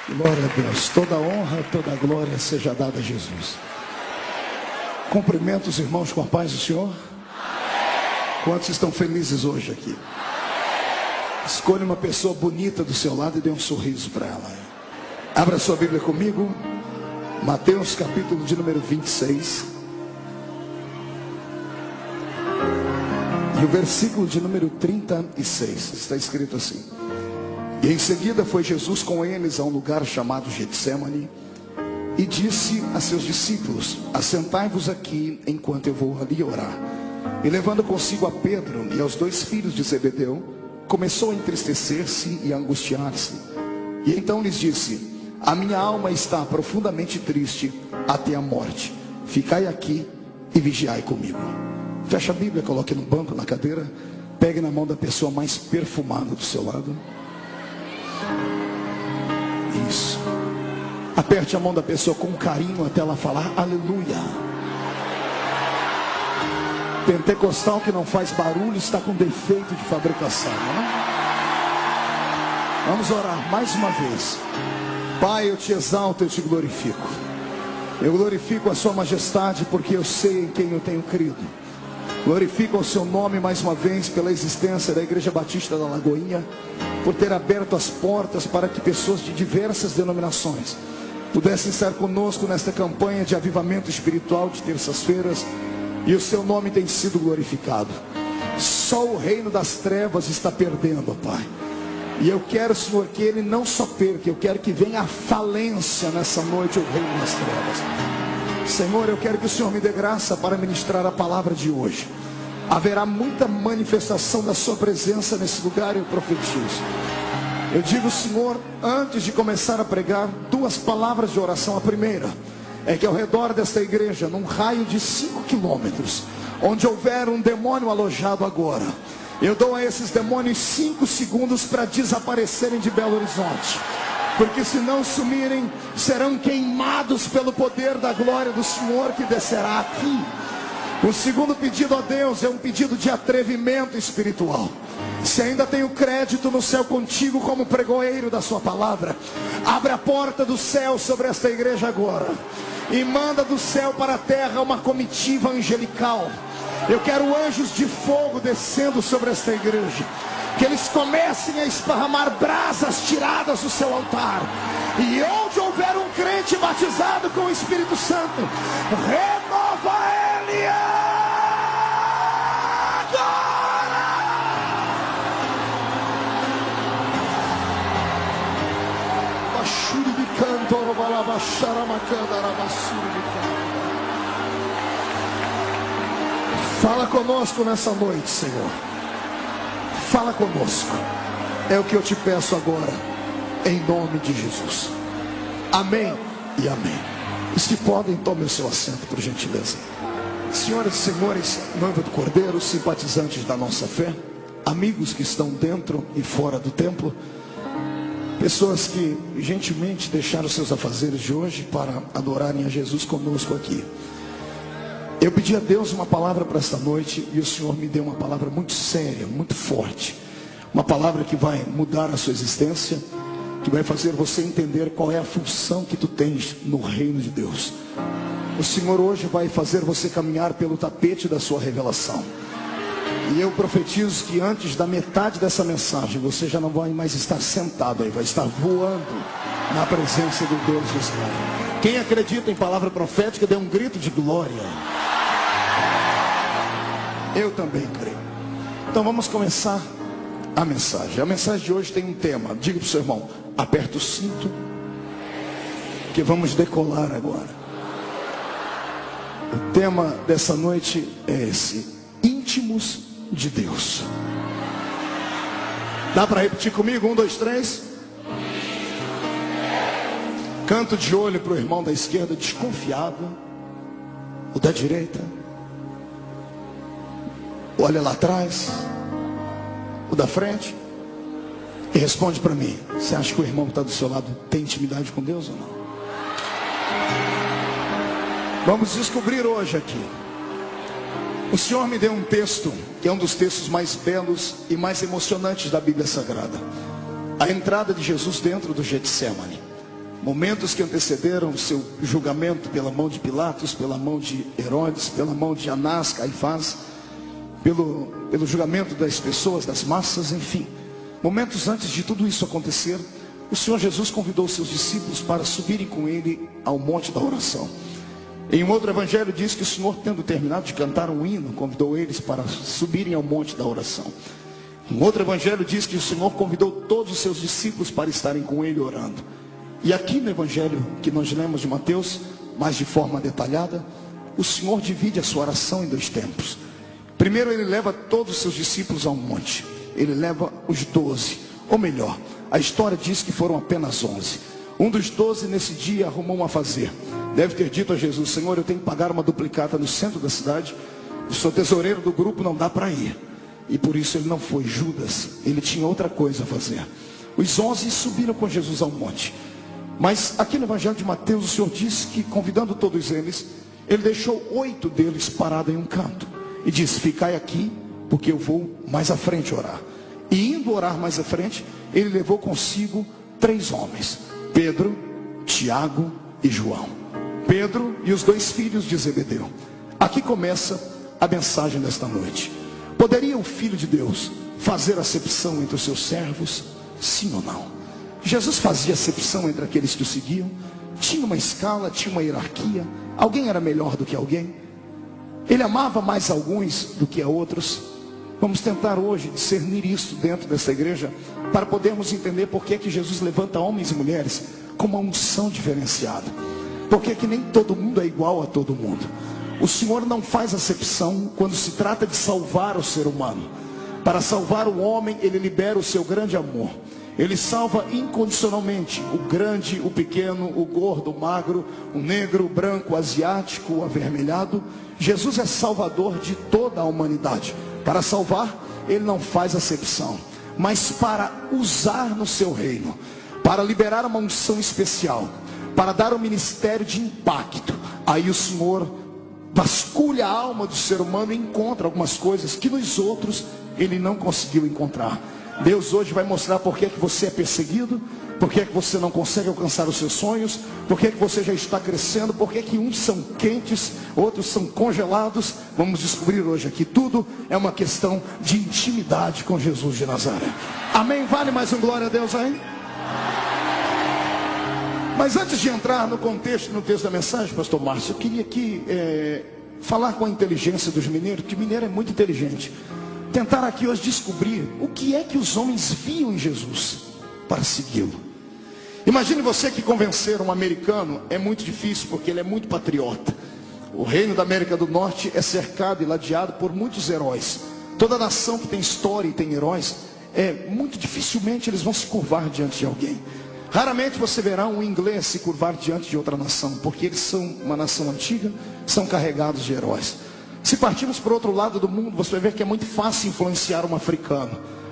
Glória a Deus, toda honra, toda glória seja dada a Jesus. Cumprimento os irmãos com a paz do Senhor. Quantos estão felizes hoje aqui? Escolha uma pessoa bonita do seu lado e dê um sorriso para ela. Abra sua Bíblia comigo, Mateus capítulo de número 26 e o versículo de número 36, está escrito assim: E em seguida foi Jesus com eles a um lugar chamado Getsemane e disse a seus discípulos: Assentai-vos aqui enquanto eu vou ali orar. E levando consigo a Pedro e aos dois filhos de Zebedeu, começou a entristecer-se e a angustiar-se. E então lhes disse: A minha alma está profundamente triste até a morte. Ficai aqui e vigiai comigo. Feche a Bíblia, coloque no banco, na cadeira. Pegue na mão da pessoa mais perfumada do seu lado. Isso. Aperte a mão da pessoa com carinho até ela falar aleluia. Pentecostal que não faz barulho está com defeito de fabricação, não é? Vamos orar mais uma vez. Pai, eu te exalto, eu te glorifico. Eu glorifico a sua majestade porque eu sei em quem eu tenho crido. Glorifico o seu nome mais uma vez pela existência da Igreja Batista da Lagoinha, por ter aberto as portas para que pessoas de diversas denominações pudessem estar conosco nesta campanha de avivamento espiritual de terças-feiras, e o seu nome tem sido glorificado. Só o reino das trevas está perdendo, Pai. E eu quero, Senhor, que ele não só perca, eu quero que venha a falência nessa noite, o reino das trevas. Senhor, eu quero que o Senhor me dê graça para ministrar a palavra de hoje. Haverá muita manifestação da sua presença nesse lugar, eu profetizo. Eu digo, Senhor, antes de começar a pregar, duas palavras de oração. A primeira é que ao redor desta igreja, num raio de 5 quilômetros, onde houver um demônio alojado agora, eu dou a esses demônios 5 segundos para desaparecerem de Belo Horizonte. Porque se não sumirem, serão queimados pelo poder da glória do Senhor que descerá aqui. O segundo pedido a Deus é um pedido de atrevimento espiritual. Se ainda tenho crédito no céu contigo como pregoeiro da sua palavra, abre a porta do céu sobre esta igreja agora e manda do céu para a terra uma comitiva angelical. Eu quero anjos de fogo descendo sobre esta igreja, que eles comecem a esparramar brasas tiradas do seu altar. E onde houver um crente batizado com o Espírito Santo, renova ele agora. Fala conosco nessa noite, Senhor. Fala conosco. É o que eu te peço agora, em nome de Jesus. Amém e amém. Os que podem, tomem o seu assento, por gentileza. Senhoras e senhores, noiva do Cordeiro, simpatizantes da nossa fé, amigos que estão dentro e fora do templo, pessoas que gentilmente deixaram seus afazeres de hoje para adorarem a Jesus conosco aqui. Eu pedi a Deus uma palavra para esta noite e o Senhor me deu uma palavra muito séria, muito forte. Uma palavra que vai mudar a sua existência, que vai fazer você entender qual é a função que tu tens no reino de Deus. O Senhor hoje vai fazer você caminhar pelo tapete da sua revelação. E eu profetizo que antes da metade dessa mensagem, você já não vai mais estar sentado aí, vai estar voando na presença do Deus de Israel. Quem acredita em palavra profética, dê um grito de glória. Eu também creio. Então vamos começar a mensagem. A mensagem de hoje tem um tema. Diga para o seu irmão: aperta o cinto, que vamos decolar agora. O tema dessa noite é esse: íntimos de Deus. Dá para repetir comigo? 1, 2, 3. Canto de olho para o irmão da esquerda, desconfiado. O da direita, olha lá atrás. O da frente. E responde para mim: você acha que o irmão que está do seu lado tem intimidade com Deus ou não? Vamos descobrir hoje aqui. O Senhor me deu um texto que é um dos textos mais belos e mais emocionantes da Bíblia Sagrada. A entrada de Jesus dentro do Getsemane. momentos que antecederam o seu julgamento pela mão de Pilatos, pela mão de Herodes, pela mão de Anás, Caifás, pelo julgamento das pessoas, das massas, enfim. Momentos antes de tudo isso acontecer, o Senhor Jesus convidou os seus discípulos para subirem com ele ao monte da oração. Em um outro evangelho diz que o Senhor, tendo terminado de cantar um hino, convidou eles para subirem ao monte da oração. Um outro evangelho diz que o Senhor convidou todos os seus discípulos para estarem com ele orando. E aqui no evangelho que nós lemos de Mateus, mais de forma detalhada, o Senhor divide a sua oração em dois tempos. Primeiro ele leva todos os seus discípulos ao monte. Ele leva os 12, ou melhor, a história diz que foram apenas 11. Um dos 12 nesse dia arrumou um a fazer. Deve ter dito a Jesus: Senhor, eu tenho que pagar uma duplicata no centro da cidade. Eu sou tesoureiro do grupo, não dá para ir. E por isso ele não foi. Judas, ele tinha outra coisa a fazer. Os 11 subiram com Jesus ao monte. Mas aqui no evangelho de Mateus, o Senhor disse que, convidando todos eles, ele deixou 8 deles parados em um canto. E disse: ficai aqui, porque eu vou mais à frente orar. E indo orar mais à frente, ele levou consigo 3 homens: Pedro, Tiago e João. Pedro e os 2 filhos de Zebedeu. Aqui começa a mensagem desta noite. Poderia o Filho de Deus fazer acepção entre os seus servos? Sim ou não? Jesus fazia acepção entre aqueles que o seguiam? Tinha uma escala, tinha uma hierarquia? Alguém era melhor do que alguém? Ele amava mais alguns do que a outros? Vamos tentar hoje discernir isso dentro dessa igreja, para podermos entender por que Jesus levanta homens e mulheres com uma unção diferenciada. Por que nem todo mundo é igual a todo mundo? O Senhor não faz acepção quando se trata de salvar o ser humano. Para salvar o homem, ele libera o seu grande amor. Ele salva incondicionalmente o grande, o pequeno, o gordo, o magro, o negro, o branco, o asiático, o avermelhado. Jesus é salvador de toda a humanidade. Para salvar, ele não faz acepção, mas para usar no seu reino, para liberar uma unção especial, para dar um ministério de impacto. Aí o Senhor vasculha a alma do ser humano e encontra algumas coisas que nos outros ele não conseguiu encontrar. Deus hoje vai mostrar por que você é perseguido, por que você não consegue alcançar os seus sonhos, por que você já está crescendo, por que uns são quentes, outros são congelados. Vamos descobrir hoje aqui. Tudo é uma questão de intimidade com Jesus de Nazaré. Amém? Vale mais um glória a Deus aí? Mas antes de entrar no contexto, no texto da mensagem, pastor Márcio, eu queria aqui falar com a inteligência dos mineiros, que mineiro é muito inteligente. Tentar aqui hoje descobrir o que é que os homens viam em Jesus para segui-lo. Imagine você que convencer um americano é muito difícil, porque ele é muito patriota. O reino da América do Norte é cercado e ladeado por muitos heróis. Toda nação que tem história e tem heróis, muito dificilmente eles vão se curvar diante de alguém. Raramente você verá um inglês se curvar diante de outra nação, porque eles são uma nação antiga, são carregados de heróis. Se partirmos para o outro lado do mundo, você vai ver que é muito fácil influenciar um africano,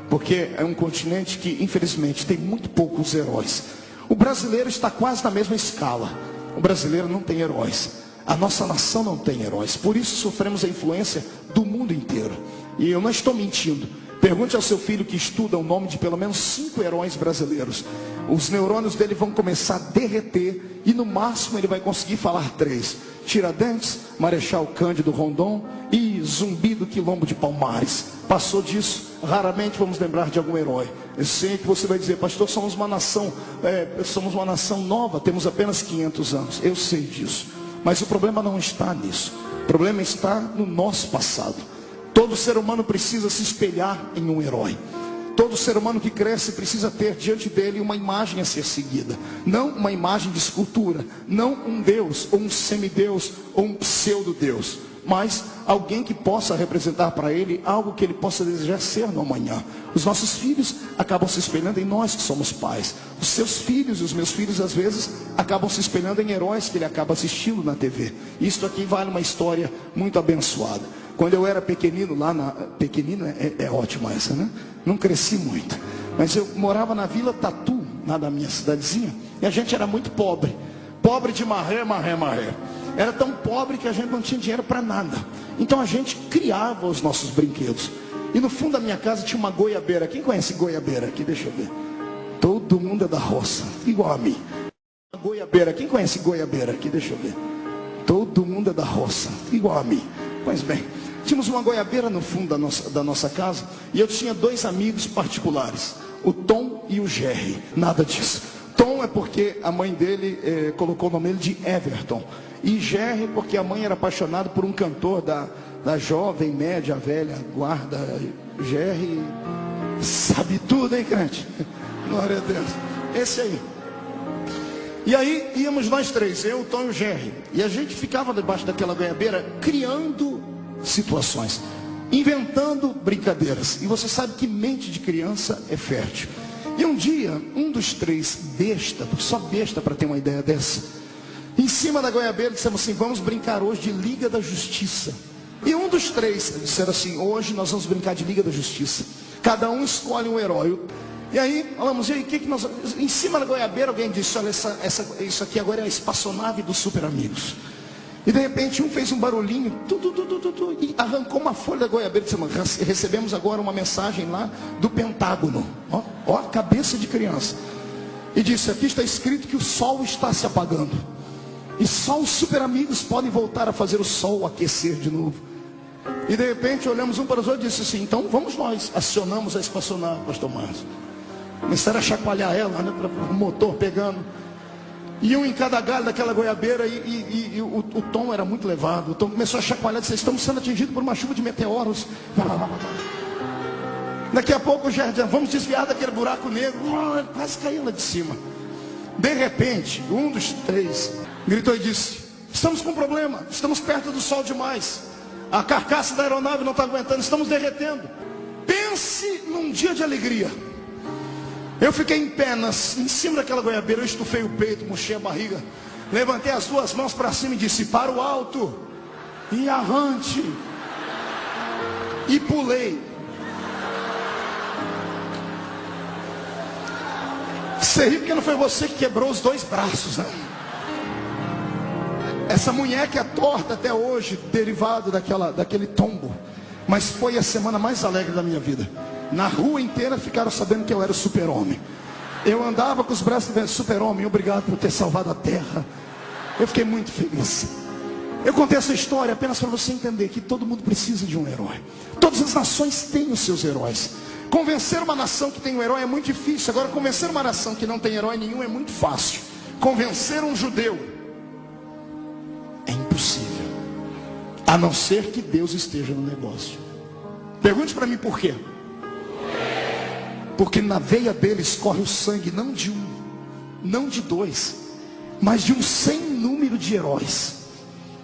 porque é um continente que, infelizmente, tem muito poucos heróis. O brasileiro está quase na mesma escala. O brasileiro não tem heróis. A nossa nação não tem heróis. Por isso sofremos a influência do mundo inteiro. E eu não estou mentindo. Pergunte ao seu filho que estuda o nome de pelo menos 5 heróis brasileiros. Os neurônios dele vão começar a derreter e no máximo ele vai conseguir falar 3. Tiradentes, Marechal Cândido Rondon e Zumbi do Quilombo de Palmares. Passou disso, raramente vamos lembrar de algum herói. Eu sei que você vai dizer: pastor, somos uma nação nova, temos apenas 500 anos. Eu sei disso, mas o problema não está nisso. O problema está no nosso passado. Todo ser humano precisa se espelhar em um herói. Todo ser humano que cresce precisa ter diante dele uma imagem a ser seguida. Não uma imagem de escultura, não um Deus, ou um semideus, ou um pseudo-deus, mas alguém que possa representar para ele algo que ele possa desejar ser no amanhã. Os nossos filhos acabam se espelhando em nós que somos pais. Os seus filhos e os meus filhos às vezes acabam se espelhando em heróis que ele acaba assistindo na TV. Isso aqui vale uma história muito abençoada. Quando eu era pequenino, pequenino é ótima essa, né? Não cresci muito, mas eu morava na Vila Tatu, lá da minha cidadezinha, e a gente era muito pobre. Pobre de marré. Era tão pobre que a gente não tinha dinheiro para nada. Então a gente criava os nossos brinquedos. E no fundo da minha casa tinha uma goiabeira. Quem conhece goiabeira aqui? Deixa eu ver. Todo mundo é da roça, igual a mim. Goiabeira, quem conhece goiabeira aqui? Deixa eu ver. Todo mundo é da roça, igual a mim. Pois bem, tínhamos uma goiabeira no fundo da nossa casa. E eu tinha 2 amigos particulares, o Tom e o Jerry. Nada disso. Tom é porque a mãe dele colocou o nome dele de Everton. E Jerry porque a mãe era apaixonada por um cantor da jovem, média, velha guarda. Jerry sabe tudo, hein, crente? Glória a Deus. Esse aí. E aí íamos nós 3, eu, o Tom e o Jerry. E a gente ficava debaixo daquela goiabeira criando situações, inventando brincadeiras. E você sabe que mente de criança é fértil. E um dia, um dos 3, besta, só besta para ter uma ideia dessa, em cima da goiabeira dissemos assim: vamos brincar hoje de Liga da Justiça. E um dos 3 disseram assim: hoje nós vamos brincar de Liga da Justiça. Cada um escolhe um herói. E aí, falamos, e aí, que nós... Em cima da goiabeira, alguém disse: olha, isso aqui agora é a espaçonave dos super amigos. E de repente, um fez um barulhinho, e arrancou uma folha da goiabeira. Disse: recebemos agora uma mensagem lá do Pentágono. Ó, a cabeça de criança. E disse: aqui está escrito que o sol está se apagando. E só os super amigos podem voltar a fazer o sol aquecer de novo. E de repente, olhamos um para os outros e disse assim: então vamos nós. Acionamos a espaçonave, pastor Márcio. Começaram a chacoalhar ela, né, para o motor pegando. E um em cada galho daquela goiabeira. E o Tom era muito levado. O Tom começou a chacoalhar e disse: estamos sendo atingidos por uma chuva de meteoros. Daqui a pouco o Jardim: vamos desviar daquele buraco negro. Quase caiu lá de cima. De repente, um dos 3 gritou e disse: estamos com um problema. Estamos perto do sol demais. A carcaça da aeronave não está aguentando. Estamos derretendo. Pense num dia de alegria. Eu fiquei em pé em cima daquela goiabeira. Eu estufei o peito, murchei a barriga, levantei as 2 mãos para cima e disse: para o alto e avante. E pulei. Você ri porque não foi você que quebrou os 2 braços, né? Essa munheca é torta até hoje, derivado daquele tombo. Mas foi a semana mais alegre da minha vida. Na rua inteira ficaram sabendo que eu era o super-homem. Eu andava com os braços de super-homem. Obrigado por ter salvado a terra. Eu fiquei muito feliz. Eu contei essa história apenas para você entender que todo mundo precisa de um herói. Todas as nações têm os seus heróis. Convencer uma nação que tem um herói é muito difícil. Agora, convencer uma nação que não tem herói nenhum é muito fácil. Convencer um judeu é impossível, a não ser que Deus esteja no negócio. Pergunte para mim por quê? Porque na veia deles corre o sangue não de um, não de 2, mas de um sem número de heróis.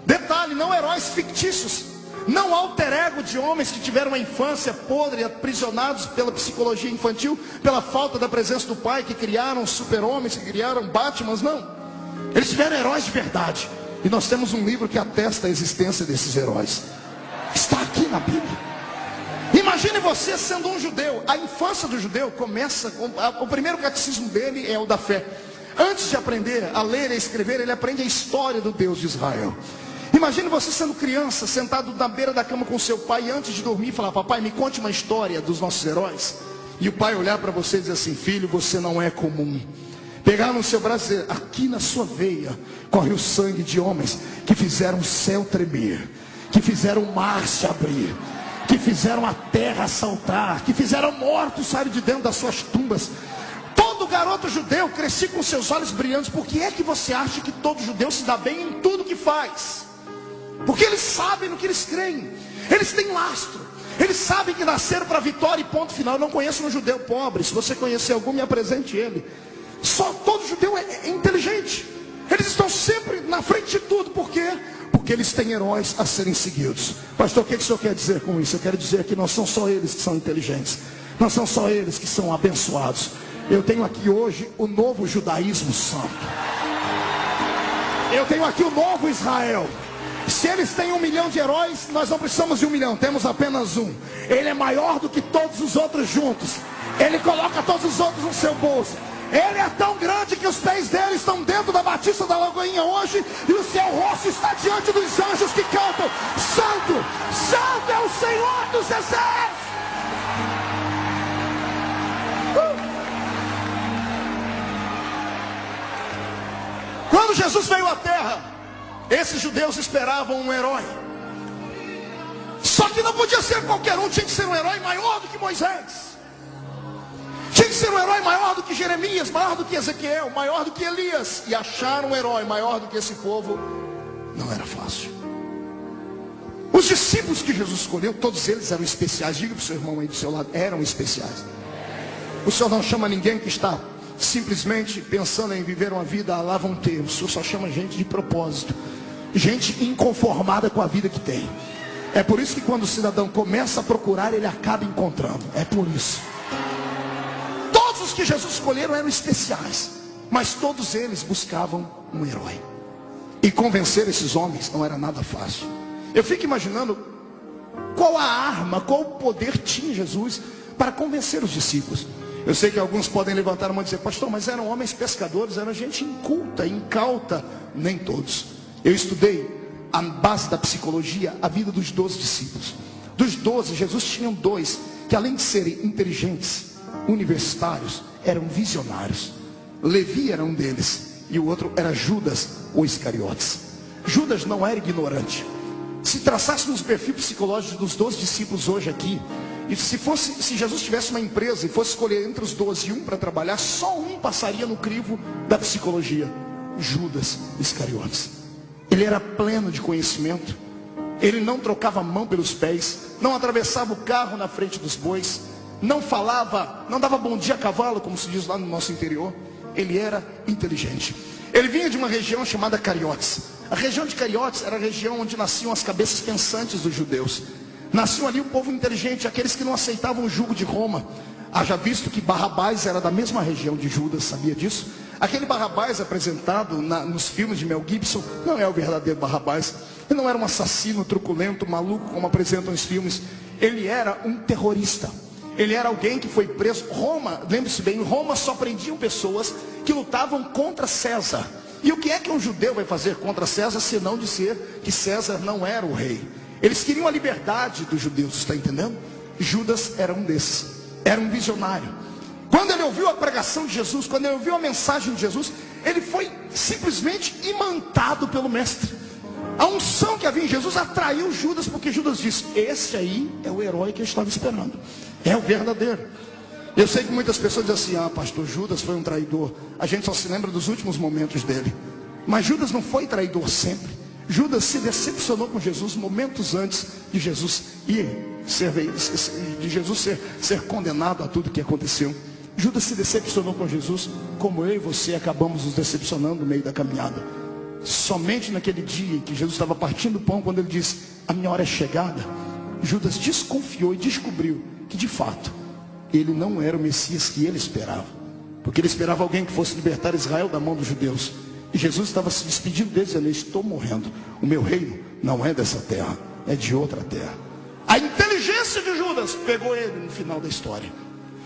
Detalhe, não heróis fictícios, não alter ego de homens que tiveram uma infância podre, aprisionados pela psicologia infantil, pela falta da presença do pai, que criaram super-homens, que criaram Batmans. Não, eles tiveram heróis de verdade. E nós temos um livro que atesta a existência desses heróis. Está aqui na Bíblia. Imagine você sendo um judeu. A infância do judeu começa com... O primeiro catecismo dele é o da fé. Antes de aprender a ler e a escrever, ele aprende a história do Deus de Israel. Imagine você sendo criança, sentado na beira da cama com seu pai, e antes de dormir falar: papai, me conte uma história dos nossos heróis. E o pai olhar para você e dizer assim: filho, você não é comum. Pegar no seu braço e dizer: aqui na sua veia corre o sangue de homens que fizeram o céu tremer, que fizeram o mar se abrir, que fizeram a terra saltar, que fizeram mortos sair de dentro das suas tumbas. Todo garoto judeu crescia com seus olhos brilhantes. Por que é que você acha que todo judeu se dá bem em tudo que faz? Porque eles sabem no que eles creem. Eles têm lastro. Eles sabem que nasceram para vitória e ponto final. Eu não conheço um judeu pobre. Se você conhecer algum, me apresente ele. Só todo judeu é inteligente. Eles estão sempre na frente de tudo. Por quê? Porque eles têm heróis a serem seguidos. Pastor, o que o senhor quer dizer com isso? Eu quero dizer que não são só eles que são inteligentes. Não são só eles que são abençoados. Eu tenho aqui hoje o novo judaísmo santo. Eu tenho aqui o novo Israel. Se eles têm 1 milhão de heróis, nós não precisamos de 1 milhão, temos apenas um. Ele é maior do que todos os outros juntos. Ele coloca todos os outros no seu bolso. Ele é tão grande que os pés dele estão dentro da Batista da Lagoinha hoje, e o seu rosto está diante dos anjos que cantam: Santo, Santo é o Senhor dos exércitos. Jesus veio à terra. Esses judeus esperavam um herói. Só que não podia ser qualquer um, tinha que ser um herói maior do que Moisés. Tinha que ser um herói maior do que Jeremias, maior do que Ezequiel, maior do que Elias. E achar um herói maior do que esse povo não era fácil. Os discípulos que Jesus escolheu, todos eles eram especiais. Diga para o seu irmão aí do seu lado, eram especiais. O Senhor não chama ninguém que está simplesmente pensando em viver uma vida à lá vão ter. O Senhor só chama gente de propósito, gente inconformada com a vida que tem. É por isso que quando o cidadão começa a procurar, ele acaba encontrando. É por isso. Todos os que Jesus escolheram eram especiais, mas todos eles buscavam um herói. E convencer esses homens não era nada fácil. Eu fico imaginando qual a arma, qual o poder tinha Jesus para convencer os discípulos. Eu sei que alguns podem levantar a mão e dizer: pastor, mas eram homens pescadores, era gente inculta, incauta. Nem todos. Eu estudei a base da psicologia, a vida dos 12 discípulos. Dos 12, Jesus tinha 2 que, além de serem inteligentes, universitários, eram visionários. Levi era um deles, e o outro era Judas, ou Iscariotes. Judas não era ignorante. Se traçássemos o perfil psicológico dos 12 discípulos hoje aqui, e se Jesus tivesse uma empresa e fosse escolher entre os 12 um para trabalhar, só um passaria no crivo da psicologia: Judas Iscariotes. Ele era pleno de conhecimento. Ele não trocava a mão pelos pés, não atravessava o carro na frente dos bois, não falava, não dava bom dia a cavalo, como se diz lá no nosso interior. Ele era inteligente. Ele vinha de uma região chamada Cariotes. A região de Cariotes era a região onde nasciam as cabeças pensantes dos judeus. Nasciam ali o povo inteligente, aqueles que não aceitavam o jugo de Roma. Haja visto que Barrabás era da mesma região de Judas, sabia disso? Aquele Barrabás apresentado nos filmes de Mel Gibson não é o verdadeiro Barrabás. Ele não era um assassino truculento, maluco, como apresentam os filmes. Ele era um terrorista. Ele era alguém que foi preso. Roma, lembre-se bem, Roma só prendiam pessoas que lutavam contra César. E o que é que um judeu vai fazer contra César, senão dizer que César não era o rei? Eles queriam a liberdade dos judeus, está entendendo? Judas era um desses, era um visionário. Quando ele ouviu a pregação de Jesus, quando ele ouviu a mensagem de Jesus, ele foi simplesmente imantado pelo mestre. A unção que havia em Jesus atraiu Judas, porque Judas disse: esse aí é o herói que eu estava esperando, é o verdadeiro. Eu sei que muitas pessoas dizem assim: ah, pastor, Judas foi um traidor. A gente só se lembra dos últimos momentos dele. Mas Judas não foi traidor sempre. Judas se decepcionou com Jesus momentos antes de Jesus ser condenado a tudo que aconteceu. Judas se decepcionou com Jesus, como eu e você acabamos nos decepcionando no meio da caminhada. Somente naquele dia em que Jesus estava partindo o pão, quando ele disse: a minha hora é chegada, Judas desconfiou e descobriu que de fato ele não era o Messias que ele esperava, porque ele esperava alguém que fosse libertar Israel da mão dos judeus. E Jesus estava se despedindo deles, dizendo: estou morrendo, o meu reino não é dessa terra, é de outra terra. A inteligência de Judas pegou ele no final da história.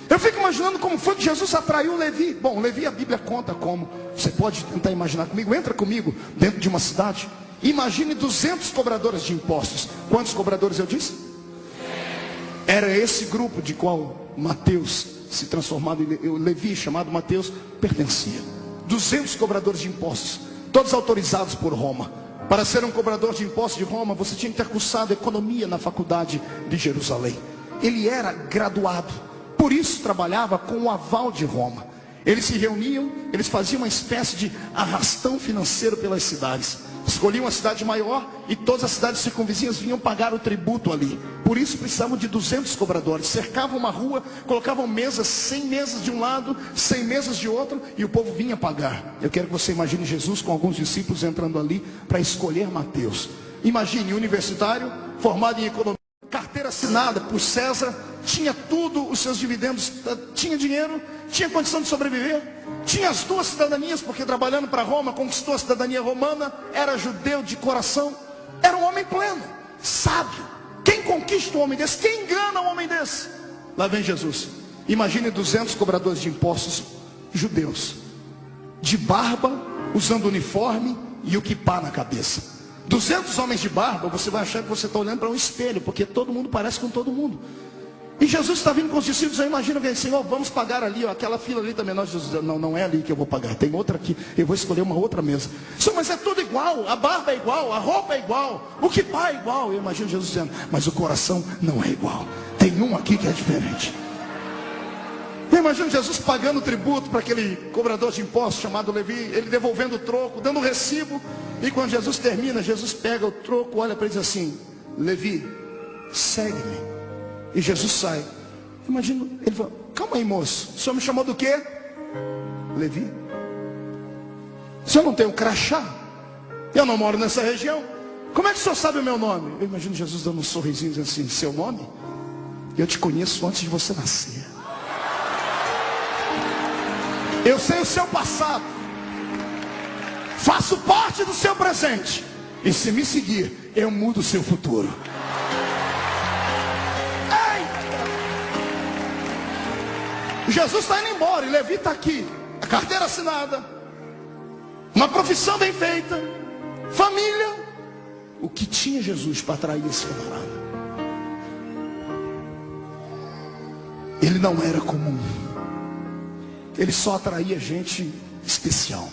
Eu fico imaginando como foi que Jesus atraiu Levi. Bom, Levi a Bíblia conta como. Você pode tentar imaginar comigo. Entra comigo dentro de uma cidade. Imagine 200 cobradores de impostos. Quantos cobradores eu disse? Era esse grupo de qual Mateus, se transformado em Levi, chamado Mateus, pertencia. 200 cobradores de impostos, todos autorizados por Roma. Para ser um cobrador de impostos de Roma, você tinha que ter cursado economia na faculdade de Jerusalém. Ele era graduado, por isso trabalhava com o aval de Roma. Eles se reuniam, eles faziam uma espécie de arrastão financeiro pelas cidades. Escolhiam uma cidade maior e todas as cidades circunvizinhas vinham pagar o tributo ali. Por isso precisavam de 200 cobradores. Cercavam uma rua, colocavam mesas, 100 mesas de um lado, 100 mesas de outro, e o povo vinha pagar. Eu quero que você imagine Jesus com alguns discípulos entrando ali para escolher Mateus. Imagine um universitário formado em economia, carteira assinada por César, tinha tudo, os seus dividendos, tinha dinheiro, tinha condição de sobreviver, tinha as 2 cidadanias, porque trabalhando para Roma, conquistou a cidadania romana, era judeu de coração, era um homem pleno, sábio. Quem conquista um homem desse? Quem engana um homem desse? Lá vem Jesus. Imagine 200 cobradores de impostos judeus, de barba, usando uniforme e o quipá na cabeça. 200 homens de barba, você vai achar que você está olhando para um espelho, porque todo mundo parece com todo mundo. E Jesus está vindo com os discípulos, aí imagina alguém, Senhor, vamos pagar ali, ó, aquela fila ali também. Nós, Jesus, não é ali que eu vou pagar, tem outra aqui, eu vou escolher uma outra mesa. Senhor, mas é tudo igual, a barba é igual, a roupa é igual, o kippah é igual. Eu imagino Jesus dizendo, mas o coração não é igual, tem um aqui que é diferente. Eu imagino Jesus pagando tributo para aquele cobrador de impostos chamado Levi, ele devolvendo o troco, dando o recibo. E quando Jesus termina, Jesus pega o troco, olha para ele e diz assim, Levi, segue-me. E Jesus sai. Imagina, ele fala, calma aí, moço, o senhor me chamou do quê? Levi. O senhor não tem um crachá? Eu não moro nessa região. Como é que o senhor sabe o meu nome? Eu imagino Jesus dando um sorrisinho, dizendo assim, seu nome? Eu te conheço antes de você nascer. Eu sei o seu passado. Faço parte do seu presente. E se me seguir, eu mudo o seu futuro. Jesus está indo embora e Levi está aqui, a carteira assinada, uma profissão bem feita, família. O que tinha Jesus para atrair esse camarada? Ele não era comum, ele só atraía gente especial.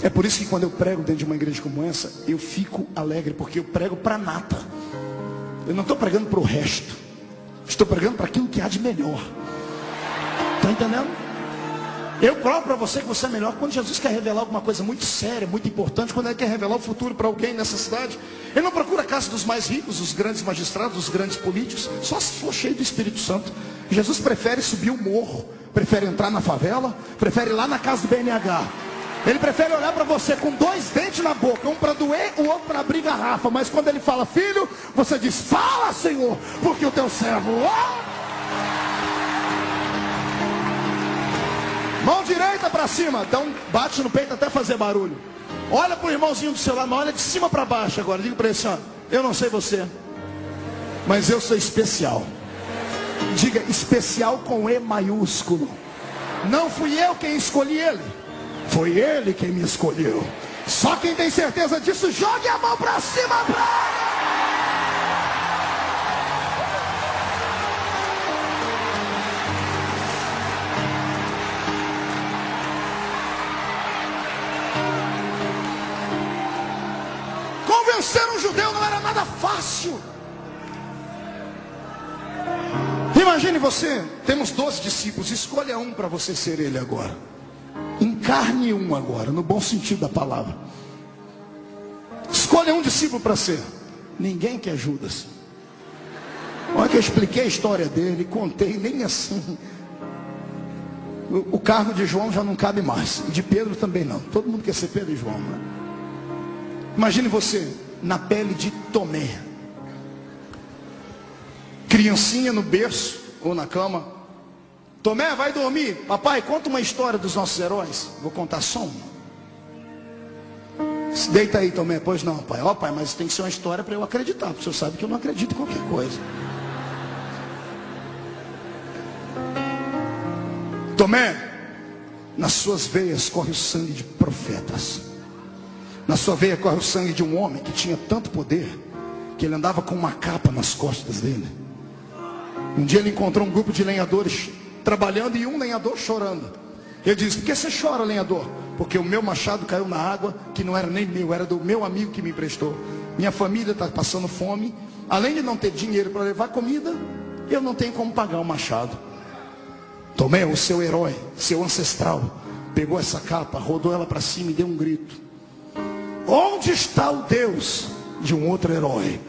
É por isso que quando eu prego dentro de uma igreja como essa, eu fico alegre, porque eu prego para a nata. Eu não estou pregando para o resto, estou pregando para aquilo que há de melhor. Está entendendo? Eu provo para você que você é melhor. Quando Jesus quer revelar alguma coisa muito séria, muito importante, quando ele quer revelar o futuro para alguém nessa cidade, ele não procura a casa dos mais ricos, dos grandes magistrados, dos grandes políticos, só se for cheio do Espírito Santo. Jesus prefere subir o morro, prefere entrar na favela, prefere ir lá na casa do BNH. Ele prefere olhar para você com dois dentes na boca, um para doer, o outro para abrir garrafa. Mas quando ele fala, filho, você diz, fala, Senhor, porque o teu servo... Mão direita para cima, então bate no peito até fazer barulho. Olha para o irmãozinho do seu lado, mas olha de cima para baixo agora. Diga para ele assim, ó, eu não sei você, mas eu sou especial. Diga, especial com E maiúsculo. Não fui eu quem escolhi ele, foi ele quem me escolheu. Só quem tem certeza disso, jogue a mão para cima, praia. Convencer um judeu não era nada fácil. Imagine você, temos 12 discípulos, escolha um para você ser ele agora. Encarne um agora, no bom sentido da palavra. Escolha um discípulo para ser. Ninguém quer Judas. Olha que eu expliquei a história dele, contei, nem assim. O cargo de João já não cabe mais, de Pedro também não. Todo mundo quer ser Pedro e João, né? Imagine você na pele de Tomé, criancinha no berço ou na cama. Tomé, vai dormir. Papai, conta uma história dos nossos heróis. Vou contar só uma. Se deita aí, Tomé. Pois não, pai. Ó, pai, mas tem que ser uma história para eu acreditar, porque o senhor sabe que eu não acredito em qualquer coisa. Tomé, nas suas veias corre o sangue de profetas. Na sua veia corre o sangue de um homem que tinha tanto poder, que ele andava com uma capa nas costas dele. Um dia ele encontrou um grupo de lenhadores trabalhando e um lenhador chorando. Ele disse, por que você chora, lenhador? Porque o meu machado caiu na água, que não era nem meu, era do meu amigo que me emprestou. Minha família está passando fome. Além de não ter dinheiro para levar comida, eu não tenho como pagar o machado. Tomé, o seu herói, seu ancestral, pegou essa capa, rodou ela para cima e deu um grito. Onde está o Deus de um outro herói?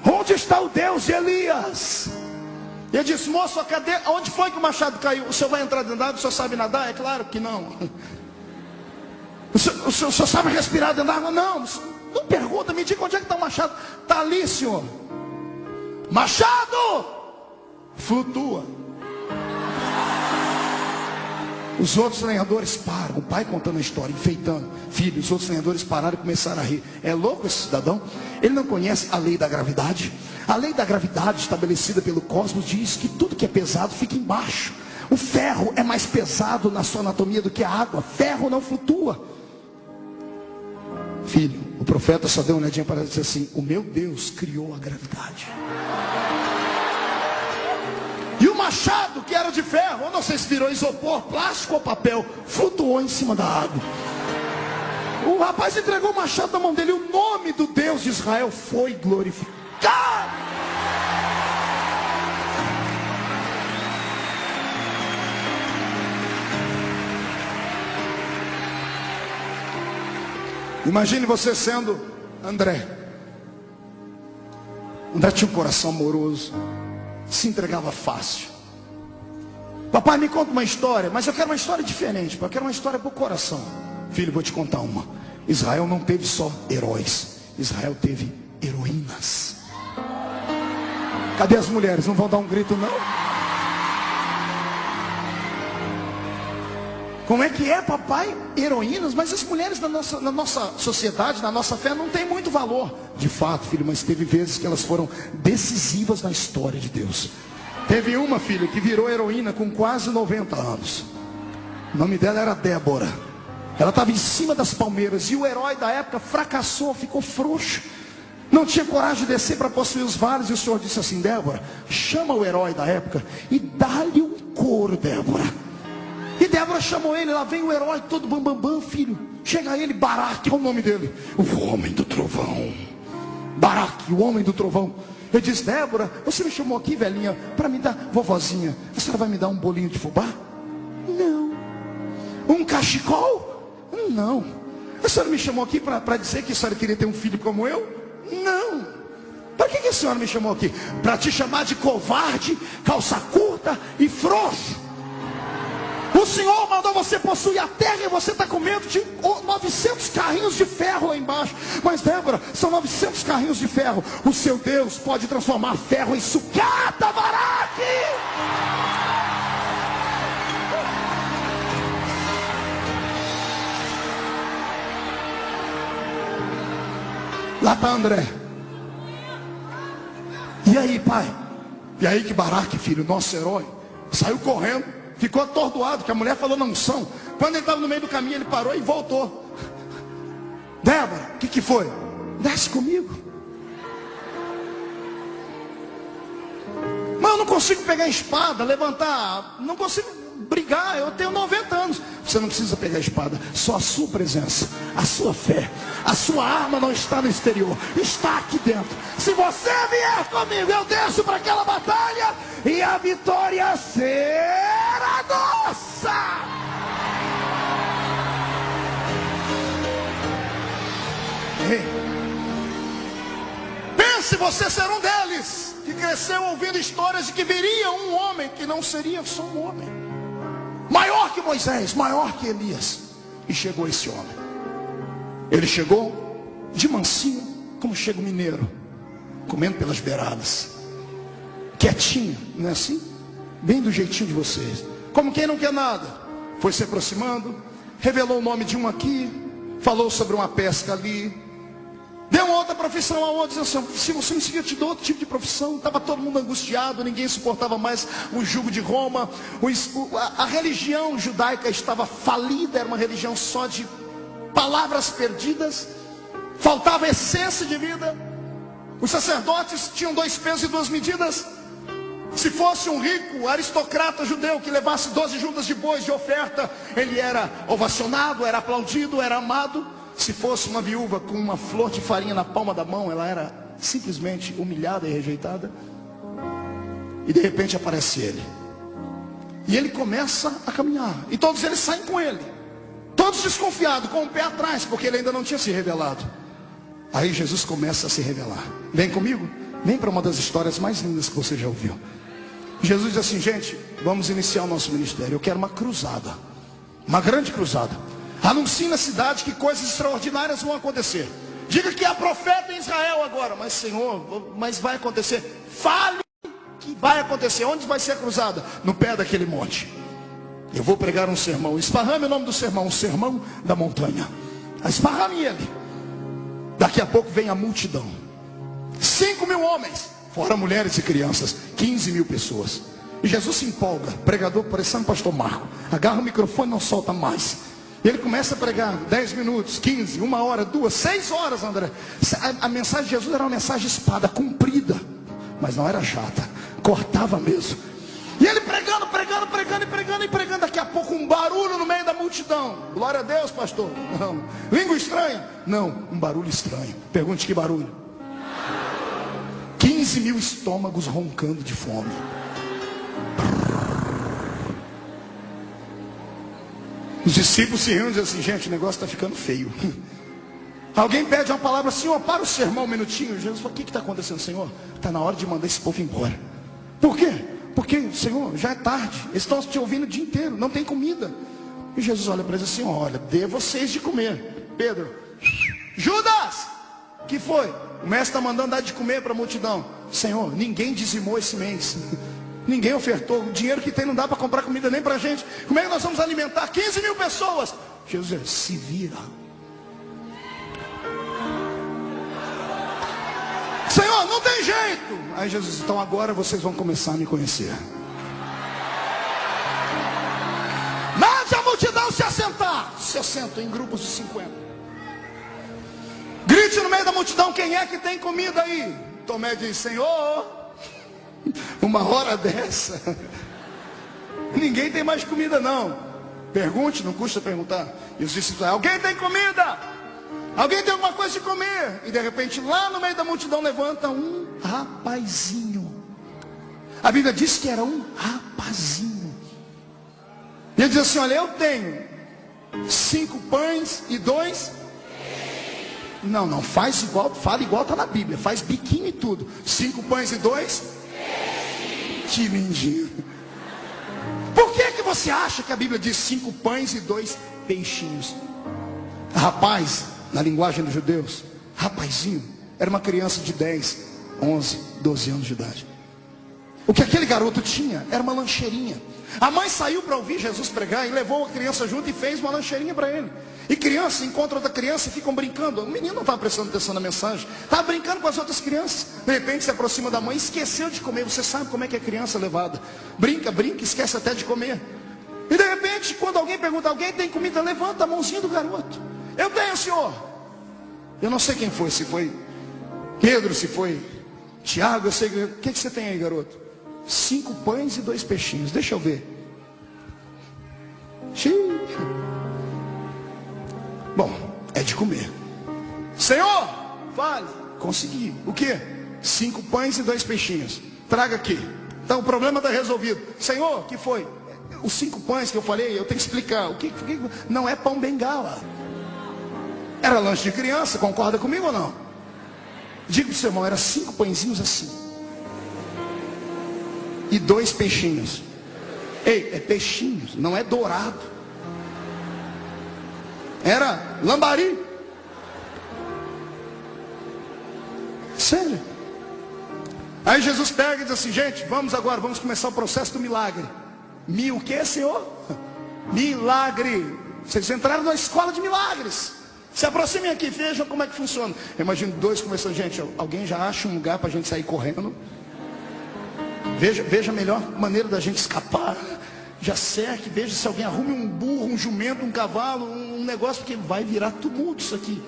Onde está o Deus de Elias? Ele disse, moço, cadê? Onde foi que o machado caiu? O senhor vai entrar dentro d'água? O senhor sabe nadar? É claro que não. O senhor sabe respirar dentro d'água? Não. Não pergunta, me diga onde é que está o machado. Está ali, senhor. Machado! Flutua. Os outros lenhadores param. O pai contando a história, enfeitando. Filho, os outros lenhadores pararam e começaram a rir. É louco esse cidadão? Ele não conhece a lei da gravidade. A lei da gravidade estabelecida pelo cosmos diz que tudo que é pesado fica embaixo. O ferro é mais pesado na sua anatomia do que a água. Ferro não flutua. Filho, o profeta só deu uma olhadinha para dizer assim, o meu Deus criou a gravidade. E o machado, que era de ferro, eu não sei se virou isopor, plástico ou papel, flutuou em cima da água. O rapaz entregou o machado na mão dele, e o nome do Deus de Israel foi glorificado. Imagine você sendo André. André tinha um coração amoroso, se entregava fácil. Papai, me conta uma história, mas eu quero uma história diferente, eu quero uma história para o coração. Filho, vou te contar uma. Israel não teve só heróis, Israel teve heroínas. Cadê as mulheres? Não vão dar um grito não? Como é que é, papai? Heroínas? Mas as mulheres na nossa sociedade, na nossa fé, não tem muito valor. De fato, filho, mas teve vezes que elas foram decisivas na história de Deus. Teve uma, filha, que virou heroína com quase 90 anos. O nome dela era Débora. Ela estava em cima das palmeiras e o herói da época fracassou, ficou frouxo. Não tinha coragem de descer para possuir os vales. E o Senhor disse assim: Débora, chama o herói da época e dá-lhe um couro, Débora. E Débora chamou ele, lá vem o herói todo bambambam, filho. Chega ele, Baraque, é o nome dele, o homem do trovão. Baraque, o homem do trovão. Ele diz: Débora, você me chamou aqui, velhinha, para me dar, vovozinha, a senhora vai me dar um bolinho de fubá? Não. Um cachecol? Não. A senhora me chamou aqui para dizer que a senhora queria ter um filho como eu? Não. Para que a senhora me chamou aqui? Para te chamar de covarde, calça curta e frouxo. O Senhor mandou você possuir a terra e você está com medo de 900 carrinhos de ferro lá embaixo. Mas Débora, são 900 carrinhos de ferro. O seu Deus pode transformar ferro em sucata, Baraque. Lá está André. E aí, pai? E aí que Baraque, filho, nosso herói, saiu correndo, ficou atordoado, que a mulher falou não são. Quando ele estava no meio do caminho, ele parou e voltou. Débora, o que foi? Desce comigo. Mas eu não consigo pegar a espada, levantar, não consigo brigar, eu tenho 90 anos. Você não precisa pegar a espada, só a sua presença, a sua fé, a sua arma não está no exterior, está aqui dentro. Se você vier comigo, eu desço para aquela batalha e a vitória será nossa. Ei, pense você ser um deles, que cresceu ouvindo histórias de que viria um homem que não seria só um homem, maior que Moisés, maior que Elias. E chegou esse homem. Ele chegou de mansinho, como chega o mineiro, comendo pelas beiradas, quietinho, não é assim? Bem do jeitinho de vocês, como quem não quer nada. Foi se aproximando, revelou o nome de um aqui, falou sobre uma pesca ali, deu uma outra profissão a outra, dizendo assim: se você me seguir, eu te dou outro tipo de profissão. Estava todo mundo angustiado, ninguém suportava mais o jugo de Roma. A religião judaica estava falida, era uma religião só de palavras perdidas, faltava essência de vida. Os sacerdotes tinham 2 pesos e 2 medidas. Se fosse um rico aristocrata judeu que levasse 12 juntas de bois de oferta, ele era ovacionado, era aplaudido, era amado. Se fosse uma viúva com uma flor de farinha na palma da mão, ela era simplesmente humilhada e rejeitada. E de repente aparece ele, e ele começa a caminhar, e todos eles saem com ele, todos desconfiados, com o pé atrás, porque ele ainda não tinha se revelado. Aí Jesus começa a se revelar. Vem comigo, vem para uma das histórias mais lindas que você já ouviu. Jesus diz assim: gente, vamos iniciar o nosso ministério. Eu quero uma cruzada, uma grande cruzada. Anuncie na cidade que coisas extraordinárias vão acontecer. Diga que há profeta em Israel agora. Mas Senhor, mas vai acontecer. Fale que vai acontecer. Onde vai ser a cruzada? No pé daquele monte. Eu vou pregar um sermão. Esparrame o nome do sermão, o sermão da montanha. Esparrame ele. Daqui a pouco vem a multidão. 5.000 homens, fora mulheres e crianças. 15.000 pessoas. E Jesus se empolga. Pregador parecendo pastor Marco. Agarra o microfone e não solta mais. E ele começa a pregar 10 minutos, 15, 1 hora, 2, 6 horas, André. A mensagem de Jesus era uma mensagem espada, comprida, mas não era chata, cortava mesmo. e pregando, daqui a pouco um barulho no meio da multidão. Glória a Deus, pastor. Não. Língua estranha? Não, um barulho estranho. Pergunte que barulho. 15 mil estômagos roncando de fome. Os discípulos se reúnem e dizem assim: gente, o negócio está ficando feio. Alguém pede uma palavra: Senhor, para o sermão um minutinho. Jesus fala: o que está acontecendo, Senhor? Está na hora de mandar esse povo embora. Por quê? Porque, Senhor, já é tarde, eles estão te ouvindo o dia inteiro, não tem comida. E Jesus olha para eles assim: olha, dê vocês de comer. Pedro: Judas, que foi? O mestre está mandando dar de comer para a multidão. Senhor, ninguém dizimou esse mês. Ninguém ofertou. O dinheiro que tem não dá para comprar comida nem para a gente. Como é que nós vamos alimentar 15 mil pessoas? Jesus diz: se vira. Senhor, não tem jeito. Aí Jesus: então agora vocês vão começar a me conhecer. Mande a multidão se assentar. Se assentam em grupos de 50. Grite no meio da multidão: quem é que tem comida aí? Tomé diz: Senhor, uma hora dessa ninguém tem mais comida não. Pergunte, não custa perguntar. E os discípulos: alguém tem comida? Alguém tem alguma coisa de comer? E de repente lá no meio da multidão levanta um rapazinho. A Bíblia diz que era um rapazinho. E ele diz assim: olha, eu tenho 5 pães e 2. Não, faz igual, fala igual está na Bíblia. Faz biquinho e tudo. 5 pães e 2. Que lindinho. Por que você acha que a Bíblia diz 5 pães e 2 peixinhos? Rapaz, na linguagem dos judeus, rapazinho, era uma criança de 10, 11, 12 anos de idade. O que aquele garoto tinha era uma lancheirinha. A mãe saiu para ouvir Jesus pregar e levou a criança junto e fez uma lancheirinha para ele. E criança encontra outra criança e ficam brincando. O menino não estava prestando atenção na mensagem, estava brincando com as outras crianças. De repente se aproxima da mãe, esqueceu de comer. Você sabe como é que é criança levada: brinca, esquece até de comer. E de repente, quando alguém pergunta: alguém tem comida? Levanta a mãozinha do garoto: eu tenho, Senhor. Eu não sei quem foi, se foi Pedro, se foi Tiago, eu sei. O que você tem aí, garoto? 5 pães e 2 peixinhos. Deixa eu ver. Bom, é de comer. Senhor, fale. Consegui. O que? 5 pães e 2 peixinhos. Traga aqui. Então o problema está resolvido. Senhor, o que foi? Os 5 pães que eu falei, eu tenho que explicar. O que não é pão bengala. Era lanche de criança, concorda comigo ou não? Diga para o seu irmão: era 5 pãezinhos assim. E 2 peixinhos. Ei, é peixinhos, não é dourado. Era lambari. Sério. Aí Jesus pega e diz assim: gente, vamos começar o processo do milagre. O que, Senhor? Milagre. Vocês entraram na escola de milagres. Se aproximem aqui, vejam como é que funciona. Eu imagino 2 começando: gente, alguém já acha um lugar para a gente sair correndo? Veja a melhor maneira da gente escapar. Já cerque, veja se alguém arrume um burro, um jumento, um cavalo, um negócio, porque vai virar tumulto isso aqui.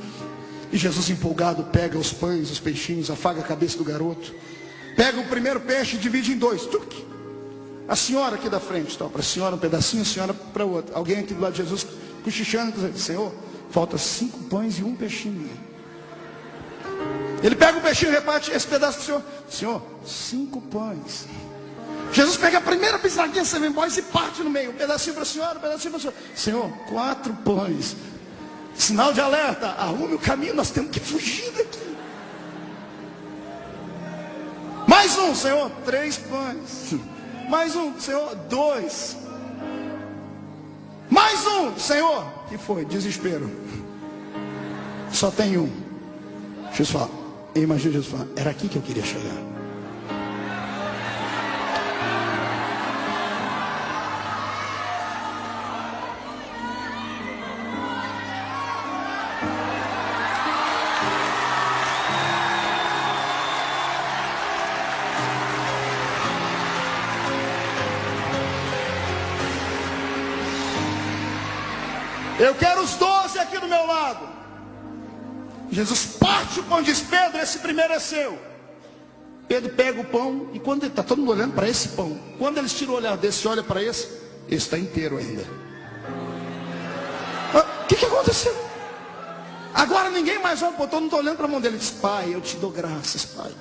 E Jesus, empolgado, pega os pães, os peixinhos, afaga a cabeça do garoto, pega o primeiro peixe e divide em 2. A senhora aqui da frente, para a senhora um pedacinho, a senhora para outra. Alguém aqui do lado de Jesus cochichando, dizendo: Senhor, falta 5 pães e 1 peixinho. Ele pega o peixinho e reparte esse pedaço para o Senhor. Senhor, 5 pães. Jesus pega a primeira bisnaguinha, 7 boys, e parte no meio. Um pedacinho para a senhora, um pedacinho para o Senhor. Senhor, 4 pães. Sinal de alerta: arrume o caminho, nós temos que fugir daqui. Mais um, Senhor, 3 pães. Mais um, Senhor, 2. Mais um, Senhor. Que foi? Desespero. Só tem um. Jesus fala, eu imagino Jesus falar: era aqui que eu queria chegar. Eu quero os 12 aqui do meu lado. Jesus parte o pão e diz: Pedro, esse primeiro é seu. Pedro pega o pão, e quando está todo mundo olhando para esse pão, quando eles tiram o olhar desse, olha para esse, Esse está inteiro ainda. O que aconteceu? Agora ninguém mais olha, eu não estou olhando para a mão dele. Ele diz: Pai, eu te dou graças, Pai.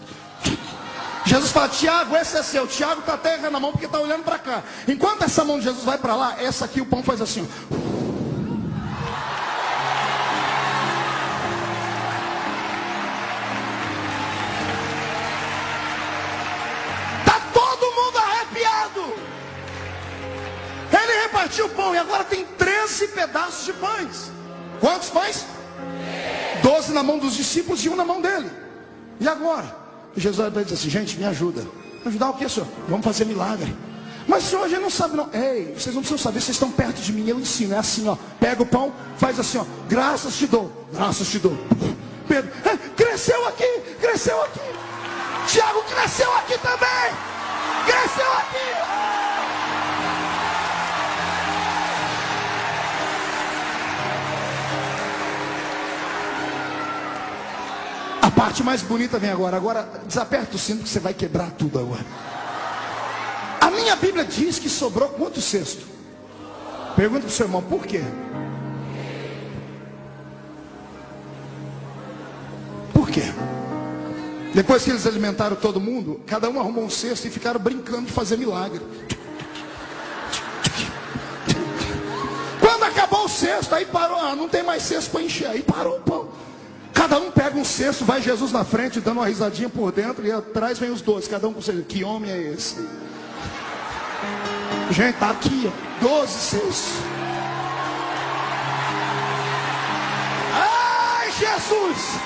Jesus fala: Tiago, esse é seu. Tiago está até errando a mão porque está olhando para cá. Enquanto essa mão de Jesus vai para lá, essa aqui o pão faz assim, ó. Tá todo mundo arrepiado. Ele repartiu o pão e agora tem 13 pedaços de pães. Quantos pães? 12 na mão dos discípulos e 1 na mão dele. E agora? Jesus vai dizer assim: gente, me ajuda. Ajudar o que, senhor? Vamos fazer milagre. Mas senhor, a gente não sabe não. Ei, vocês não precisam saber, vocês estão perto de mim, eu ensino. É assim, ó. Pega o pão, faz assim, ó. Graças te dou, graças te dou. Pedro, cresceu aqui, cresceu aqui. Tiago, cresceu aqui também. Cresceu aqui. A parte mais bonita vem agora. Agora desaperta o cinto que você vai quebrar tudo agora. A minha Bíblia diz que sobrou quantos cestos? Pergunta para o seu irmão: por quê? Por quê? Depois que eles alimentaram todo mundo, cada um arrumou um cesto e ficaram brincando de fazer milagre. Quando acabou o cesto, aí parou. Não tem mais cesto para encher. Aí parou o pão. Cada um pega um cesto, vai Jesus na frente, dando uma risadinha por dentro, e atrás vem os 12, cada um com o cesto. Que homem é esse? Gente, tá aqui, ó, 12 cestos. Ai, Jesus!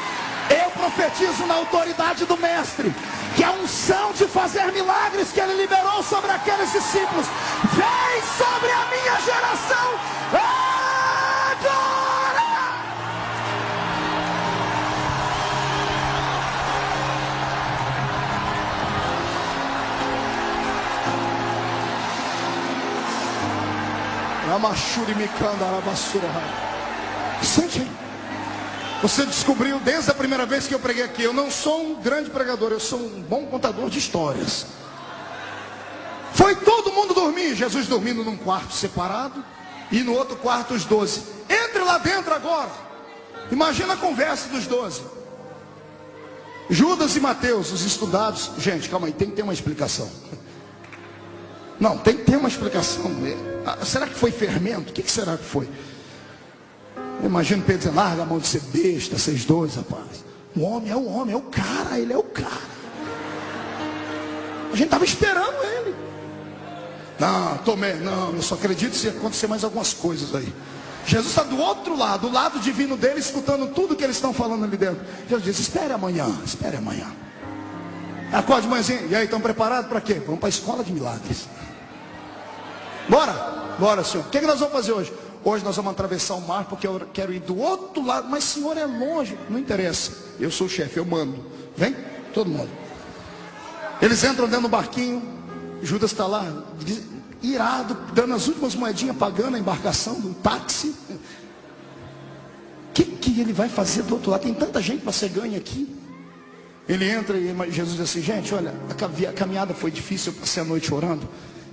Eu profetizo na autoridade do Mestre, que a unção de fazer milagres que Ele liberou sobre aqueles discípulos, vem sobre a minha geração. Agora! Sente aí. Você descobriu desde a primeira vez que eu preguei aqui: eu não sou um grande pregador, eu sou um bom contador de histórias. Foi todo mundo dormir, Jesus dormindo num quarto separado, e no outro quarto os 12. Entre lá dentro agora. Imagina a conversa dos 12. Judas e Mateus, os estudados. Gente, calma aí, tem que ter uma explicação. Não, tem que ter uma explicação. Será que foi fermento? O que será que foi? Eu imagino Pedro dizendo: larga a mão de ser besta, vocês dois, rapaz. O homem, é o cara, ele é o cara. A gente estava esperando ele. Não, Tomé, não, eu só acredito se acontecer mais algumas coisas aí. Jesus está do outro lado, do lado divino dele, escutando tudo que eles estão falando ali dentro. Jesus diz: espere amanhã, espere amanhã. Acorde de manhãzinha. E aí, estão preparados para quê? Vamos para a escola de milagres. Bora, senhor. O que nós vamos fazer hoje? Hoje nós vamos atravessar o mar, porque eu quero ir do outro lado. Mas senhor, é longe. Não interessa, eu sou o chefe, eu mando. Vem, todo mundo. Eles entram dentro do barquinho. Judas está lá, irado, dando as últimas moedinhas, pagando a embarcação do táxi. O que ele vai fazer do outro lado? Tem tanta gente para ser ganha aqui. Ele entra e Jesus diz assim: gente, olha, a caminhada foi difícil, eu passei a noite orando.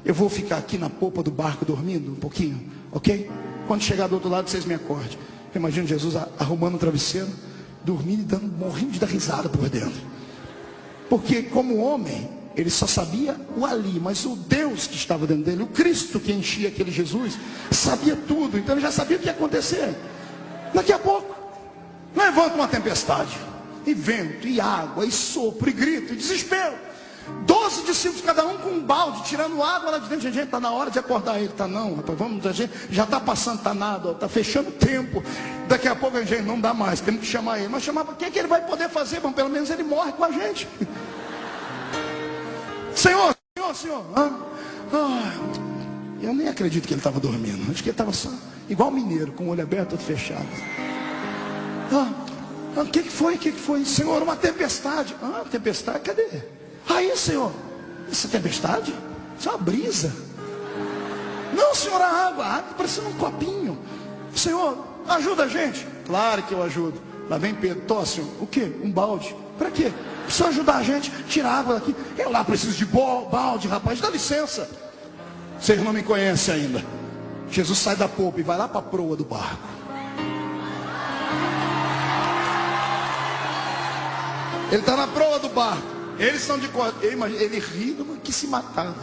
Eu vou ficar aqui na popa do barco dormindo um pouquinho, ok? Quando chegar do outro lado, vocês me acordem. Eu imagino Jesus arrumando o travesseiro, dormindo e morrendo de dar risada por dentro. Porque como homem, ele só sabia o ali, mas o Deus que estava dentro dele, o Cristo que enchia aquele Jesus, sabia tudo. Então ele já sabia o que ia acontecer. Daqui a pouco, levanta uma tempestade, e vento, e água, e sopro, e grito, e desespero. 12 discípulos, cada um com um balde, tirando água lá de dentro. Gente, está na hora de acordar ele. Está não, rapaz, vamos, a gente já está passando, está nada, está fechando o tempo. Daqui a pouco a gente não dá mais, temos que chamar ele. Mas chamar, o que ele vai poder fazer? Bom, pelo menos ele morre com a gente. Senhor. Eu nem acredito que ele estava dormindo. Acho que ele estava só igual mineiro, com o olho aberto, todo fechado. O que foi? Senhor, uma tempestade. Tempestade, cadê? Aí, senhor, essa tempestade? Isso é uma brisa. Não, senhor, a água parecendo um copinho. Senhor, ajuda a gente. Claro que eu ajudo. Lá vem Pedro: tosse, o quê? Um balde. Para quê? Precisa ajudar a gente, tirar a água daqui. Eu lá preciso de balde, rapaz, dá licença. Vocês não me conhecem ainda. Jesus sai da popa e vai lá para a proa do barco. Ele está na proa do barco. Eles estão de corda. Ele ri, mas que se matava.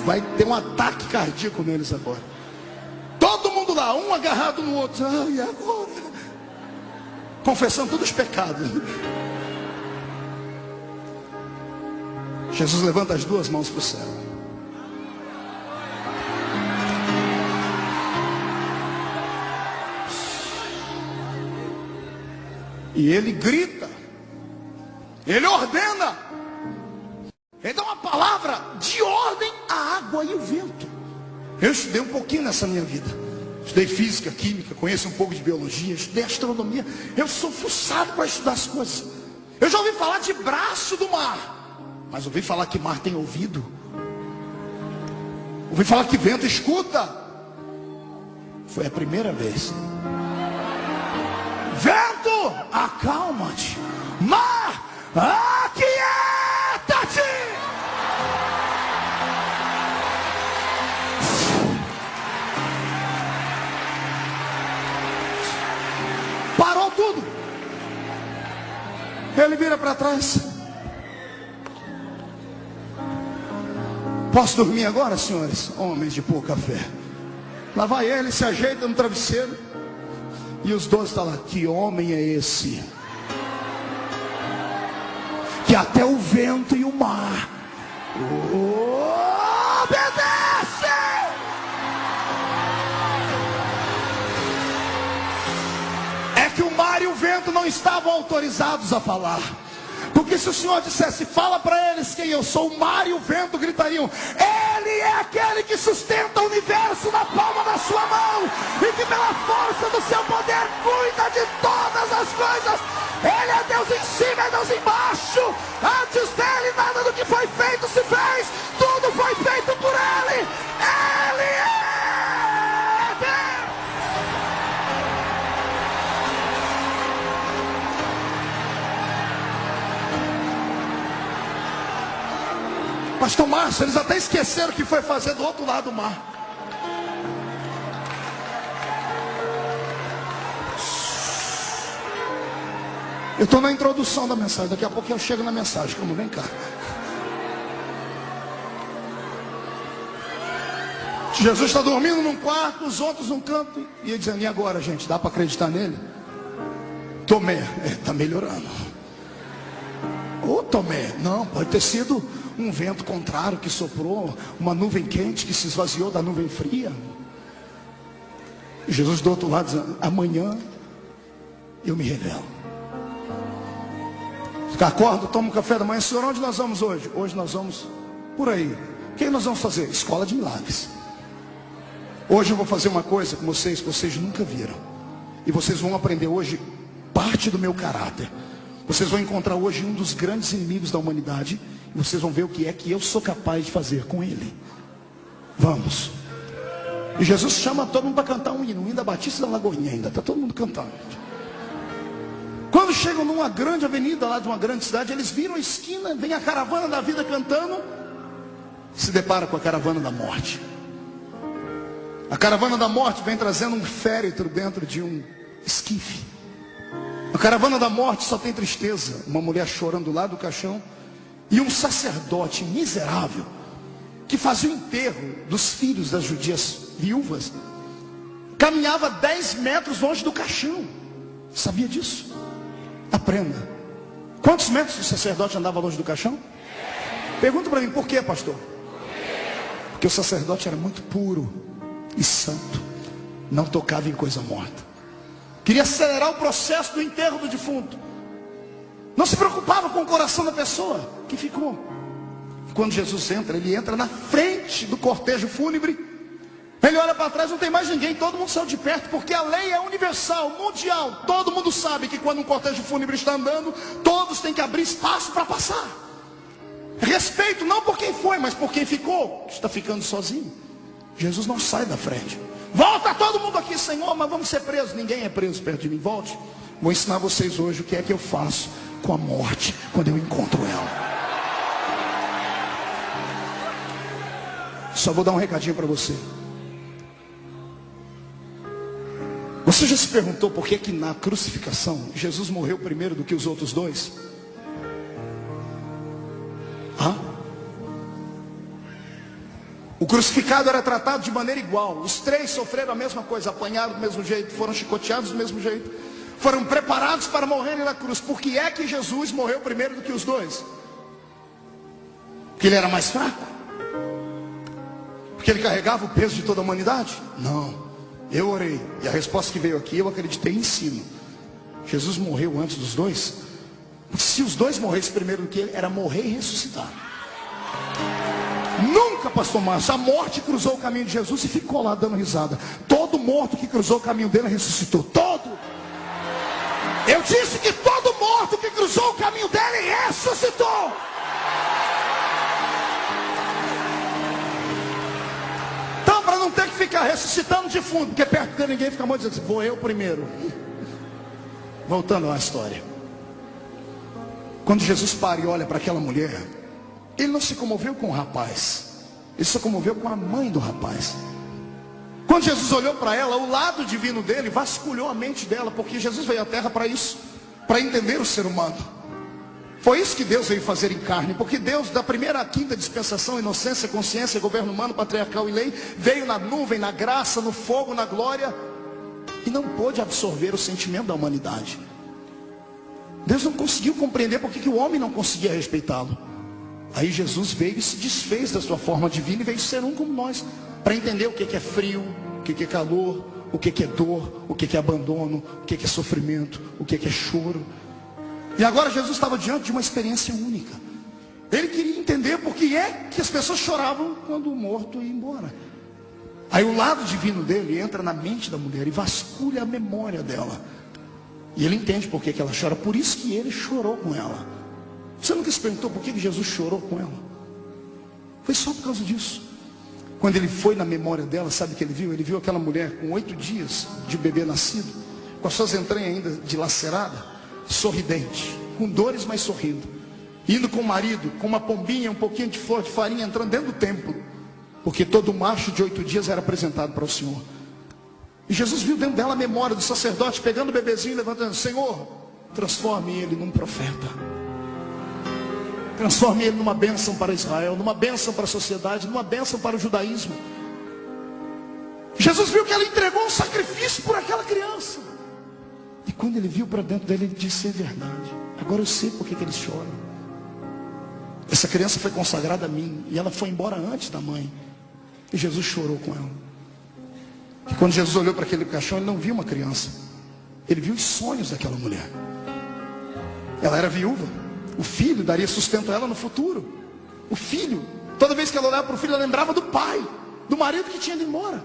Vai ter um ataque cardíaco neles agora. Todo mundo lá, um agarrado no outro. E agora? Confessando todos os pecados. Jesus levanta as duas mãos para o céu. E ele grita. Ele ordena. Ele dá uma palavra de ordem à água e ao vento. Eu estudei um pouquinho nessa minha vida. Estudei física, química, conheço um pouco de biologia, estudei astronomia. Eu sou fuçado para estudar as coisas. Eu já ouvi falar de braço do mar, mas ouvi falar que mar tem ouvido. Ouvi falar que vento escuta. Foi a primeira vez. Vento, acalma-te. Mar, aquieta-te. Parou tudo. Ele vira para trás. Posso dormir agora, senhores? Homens de pouca fé. Lá vai ele, se ajeita no travesseiro. E os 12 estão lá. Que homem é esse? Que até o vento e o mar obedecem. É que o mar e o vento não estavam autorizados a falar. Porque se o Senhor dissesse, fala para eles quem eu sou, o mar e o vento gritariam: Ele é aquele que sustenta o universo na palma da sua mão, e que pela força do seu poder cuida de todas as coisas. Ele é Deus em cima, é Deus embaixo. Antes dele nada do que foi feito se fez. Tudo foi feito por ele. Ele é Deus. Pastor Márcio, eles até esqueceram o que foi fazer do outro lado do mar. Eu estou na introdução da mensagem. Daqui a pouco eu chego na mensagem. Como vem cá. Jesus está dormindo num quarto, os outros num canto. E ele dizendo, e agora, gente? Dá para acreditar nele? Tomé, está melhorando. Ô Tomé, não, pode ter sido um vento contrário que soprou, uma nuvem quente que se esvaziou da nuvem fria. E Jesus do outro lado dizendo, amanhã eu me revelo. Acorda, toma um café da manhã. Senhor, onde nós vamos hoje? Hoje nós vamos por aí. O que nós vamos fazer? Escola de milagres. Hoje eu vou fazer uma coisa com vocês que vocês nunca viram. E vocês vão aprender hoje parte do meu caráter. Vocês vão encontrar hoje um dos grandes inimigos da humanidade. E vocês vão ver o que é que eu sou capaz de fazer com ele. Vamos. E Jesus chama todo mundo para cantar um hino. O hino da Batista da Lagoinha ainda. Está todo mundo cantando. Quando chegam numa grande avenida lá de uma grande cidade, eles viram a esquina, vem a caravana da vida cantando, se depara com a caravana da morte. A caravana da morte vem trazendo um féretro dentro de um esquife. A caravana da morte só tem tristeza, uma mulher chorando lá do caixão, e um sacerdote miserável, que fazia o enterro dos filhos das judias viúvas, caminhava 10 metros longe do caixão. Sabia disso? Aprenda. Quantos metros o sacerdote andava longe do caixão? Pergunta para mim, por quê, pastor? Porque o sacerdote era muito puro e santo. Não tocava em coisa morta. Queria acelerar o processo do enterro do defunto. Não se preocupava com o coração da pessoa que ficou. Quando Jesus entra, ele entra na frente do cortejo fúnebre. Ele olha para trás, não tem mais ninguém, todo mundo saiu de perto, porque a lei é universal, mundial. Todo mundo sabe que quando um cortejo fúnebre está andando, todos têm que abrir espaço para passar. Respeito não por quem foi, mas por quem ficou, está ficando sozinho. Jesus não sai da frente. Volta todo mundo aqui, Senhor, mas vamos ser presos. Ninguém é preso perto de mim, volte. Vou ensinar vocês hoje o que é que eu faço com a morte quando eu encontro ela. Só vou dar um recadinho para você. Você já se perguntou por que que na crucificação Jesus morreu primeiro do que os outros dois? O crucificado era tratado de maneira igual. Os três sofreram a mesma coisa, apanharam do mesmo jeito, foram chicoteados do mesmo jeito, foram preparados para morrerem na cruz. Por que é que Jesus morreu primeiro do que os dois? Porque ele era mais fraco? Porque ele carregava o peso de toda a humanidade? Não. Eu orei, e a resposta que veio aqui, eu acreditei em cima. Jesus morreu antes dos dois. Se os dois morressem primeiro do que ele, era morrer e ressuscitar. Nunca, pastor Márcio, a morte cruzou o caminho de Jesus e ficou lá dando risada. Todo morto que cruzou o caminho dele ressuscitou. Todo. Eu disse que todo morto que cruzou o caminho dele ressuscitou. Então, para não ter que ficar ressuscitando de fundo, porque perto de ninguém fica muito dizendo, vou eu primeiro. Voltando à história. Quando Jesus para e olha para aquela mulher, ele não se comoveu com o rapaz, ele se comoveu com a mãe do rapaz. Quando Jesus olhou para ela, o lado divino dele vasculhou a mente dela, porque Jesus veio à terra para isso, para entender o ser humano. Foi isso que Deus veio fazer em carne, porque Deus, da primeira à quinta dispensação, inocência, consciência, governo humano, patriarcal e lei, veio na nuvem, na graça, no fogo, na glória, e não pôde absorver o sentimento da humanidade. Deus não conseguiu compreender porque que o homem não conseguia respeitá-lo. Aí Jesus veio e se desfez da sua forma divina e veio ser um como nós, para entender o que é frio, o que é calor, o que é dor, o que é abandono, o que é sofrimento, o que é choro. E agora Jesus estava diante de uma experiência única. Ele queria entender por que é que as pessoas choravam quando o morto ia embora. Aí o lado divino dele entra na mente da mulher e vasculha a memória dela. E ele entende por que ela chora, por isso que ele chorou com ela. Você nunca se perguntou por que Jesus chorou com ela? Foi só por causa disso. Quando ele foi na memória dela, sabe o que ele viu? Ele viu aquela mulher com 8 dias de bebê nascido, com as suas entranhas ainda dilacerada, sorridente, com dores, mas sorrindo, indo com o marido, com uma pombinha, um pouquinho de flor de farinha, entrando dentro do templo, porque todo macho de 8 dias era apresentado para o Senhor. E Jesus viu dentro dela a memória do sacerdote, pegando o bebezinho e levantando, Senhor, transforme ele num profeta. Transforme ele numa bênção para Israel, numa bênção para a sociedade, numa bênção para o judaísmo. Jesus viu que ela entregou um sacrifício por aquela criança. E quando ele viu para dentro dele, ele disse, é verdade. Agora eu sei por que eles choram. Essa criança foi consagrada a mim. E ela foi embora antes da mãe. E Jesus chorou com ela. E quando Jesus olhou para aquele caixão, ele não viu uma criança. Ele viu os sonhos daquela mulher. Ela era viúva. O filho daria sustento a ela no futuro. O filho, toda vez que ela olhava para o filho, ela lembrava do pai, do marido que tinha ido embora.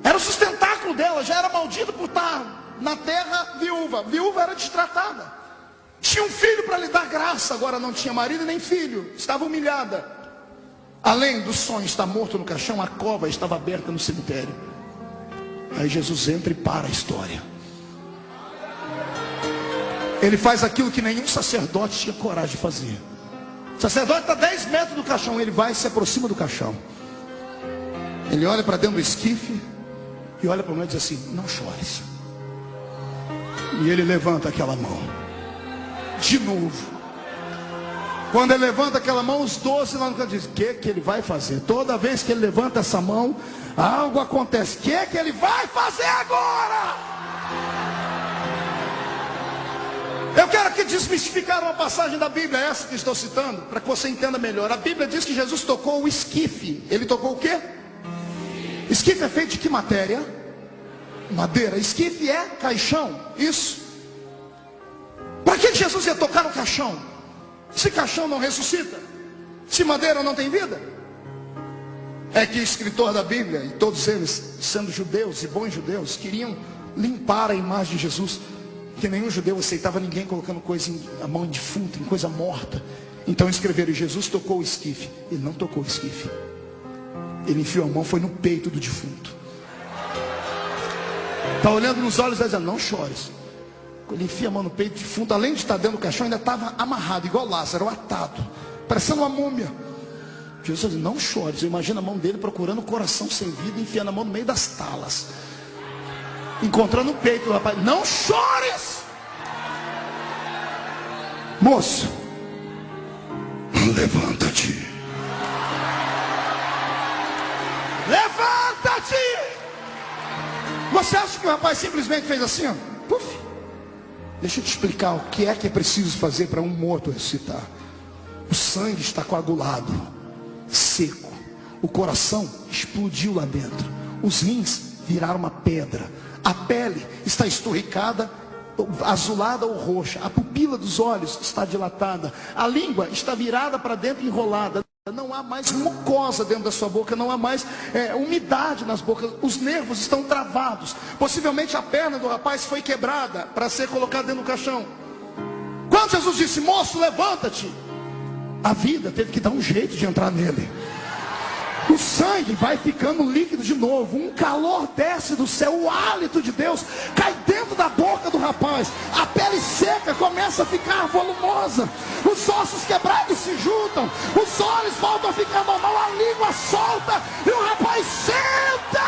Era o sustentáculo dela, já era maldito por estar na terra viúva. Viúva era destratada. Tinha um filho para lhe dar graça, agora não tinha marido nem filho. Estava humilhada. Além do sonho estar morto no caixão, a cova estava aberta no cemitério. Aí Jesus entra e para a história. Ele faz aquilo que nenhum sacerdote tinha coragem de fazer. O sacerdote está a 10 metros do caixão. Ele vai e se aproxima do caixão. Ele olha para dentro do esquife e olha para a mulher e diz assim, não chores. E ele levanta aquela mão. De novo. Quando ele levanta aquela mão, os 12 lá no canto dizem, o que ele vai fazer? Toda vez que ele levanta essa mão, algo acontece. O que ele vai fazer agora? Eu quero aqui desmistificar uma passagem da Bíblia, essa que estou citando, para que você entenda melhor. A Bíblia diz que Jesus tocou o esquife. Ele tocou o quê? Esquife é feito de que matéria? Madeira. Esquife é caixão. Isso. Para que Jesus ia tocar no caixão? Se caixão não ressuscita, se madeira não tem vida. É que o escritor da Bíblia, e todos eles sendo judeus e bons judeus, queriam limpar a imagem de Jesus. Porque nenhum judeu aceitava ninguém colocando coisa a mão em defunto, em coisa morta. Então escreveram, Jesus tocou o esquife. Ele não tocou o esquife. Ele enfiou a mão, foi no peito do defunto. Está olhando nos olhos e dizendo, não chores. Ele enfia a mão no peito do defunto, além de estar dentro do caixão, ainda estava amarrado, igual Lázaro, atado, parecendo uma múmia. Jesus disse, não chores. Eu imagino a mão dele procurando o coração sem vida, enfiando a mão no meio das talas, encontrando o peito do rapaz. Não chores, moço, levanta-te. Levanta-te. Você acha que o rapaz simplesmente fez assim, ó? Puf. Deixa eu te explicar o que é preciso fazer para um morto ressuscitar. O sangue está coagulado, seco. O coração explodiu lá dentro. Os rins viraram uma pedra. A pele está esturricada, azulada ou roxa. A pupila dos olhos está dilatada. A língua está virada para dentro e enrolada. Não há mais mucosa dentro da sua boca. Não há mais umidade nas bocas. Os nervos estão travados. Possivelmente a perna do rapaz foi quebrada para ser colocada dentro do caixão. Quando Jesus disse, moço, levanta-te, a vida teve que dar um jeito de entrar nele. O sangue vai ficando líquido de novo. Um calor desce do céu. O hálito de Deus cai dentro da boca do rapaz. A pele seca começa a ficar volumosa. Os ossos quebrados se juntam. Os olhos voltam a ficar normal. A língua solta. E o rapaz senta.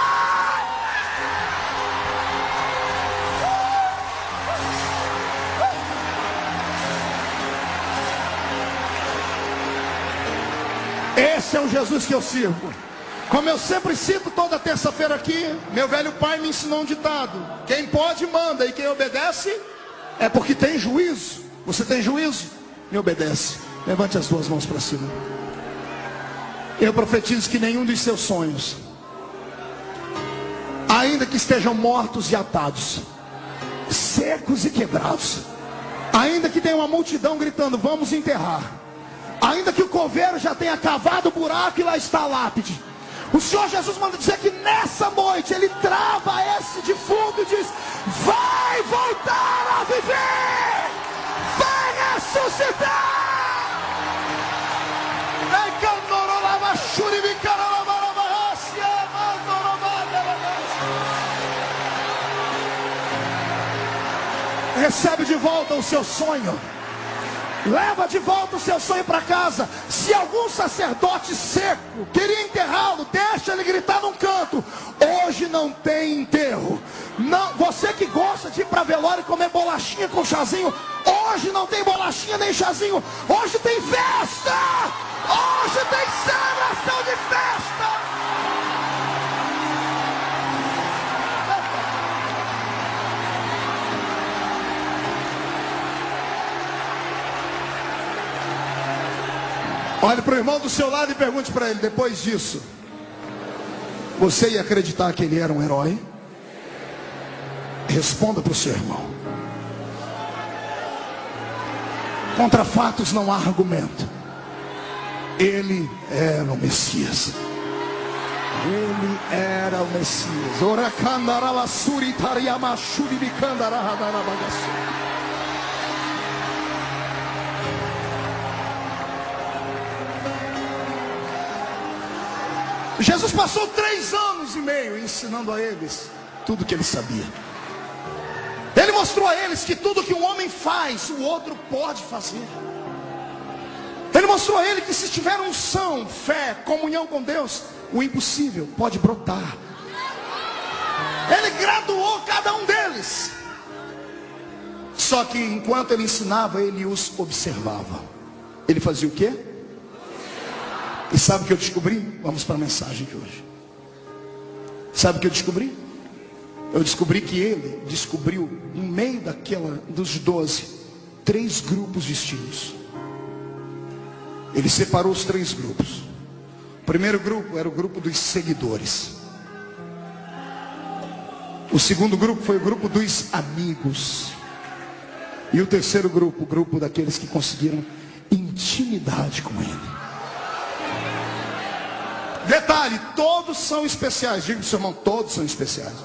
Esse é o Jesus que eu sirvo. Como eu sempre cito toda terça-feira aqui, meu velho pai me ensinou um ditado: quem pode manda, e quem obedece é porque tem juízo. Você tem juízo? Me obedece. Levante as duas mãos para cima. Eu profetizo que nenhum dos seus sonhos, ainda que estejam mortos e atados, secos e quebrados, ainda que tenha uma multidão gritando, vamos enterrar, ainda que o coveiro já tenha cavado o buraco e lá está a lápide, o Senhor Jesus manda dizer que nessa noite Ele trava esse defunto e diz, vai voltar a viver, vai ressuscitar. Recebe de volta o seu sonho. Leva de volta o seu sonho para casa. Se algum sacerdote seco queria enterrá-lo, deixa ele gritar num canto, hoje não tem enterro. Não, você que gosta de ir para velório e comer bolachinha com chazinho, hoje não tem bolachinha nem chazinho. Hoje tem festa. Hoje tem celebração de festa. Olhe para o irmão do seu lado e pergunte para ele, depois disso, você ia acreditar que ele era um herói? Responda para o seu irmão. Contra fatos não há argumento. Ele era o Messias. Ele era o Messias. Jesus passou 3 anos e meio ensinando a eles tudo que ele sabia. Ele mostrou a eles que tudo que um homem faz, o outro pode fazer. Ele mostrou a eles que se tiver unção, fé, comunhão com Deus, o impossível pode brotar. Ele graduou cada um deles. Só que enquanto ele ensinava, ele os observava. Ele fazia o quê? E sabe o que eu descobri? Vamos para a mensagem de hoje. Sabe o que eu descobri? Eu descobri que ele descobriu, no meio dos 12, 3 grupos distintos. Ele separou os 3 grupos. O primeiro grupo era o grupo dos seguidores. O segundo grupo foi o grupo dos amigos. E o terceiro grupo, o grupo daqueles que conseguiram intimidade com ele. Detalhe, todos são especiais. Diga para o seu irmão, todos são especiais.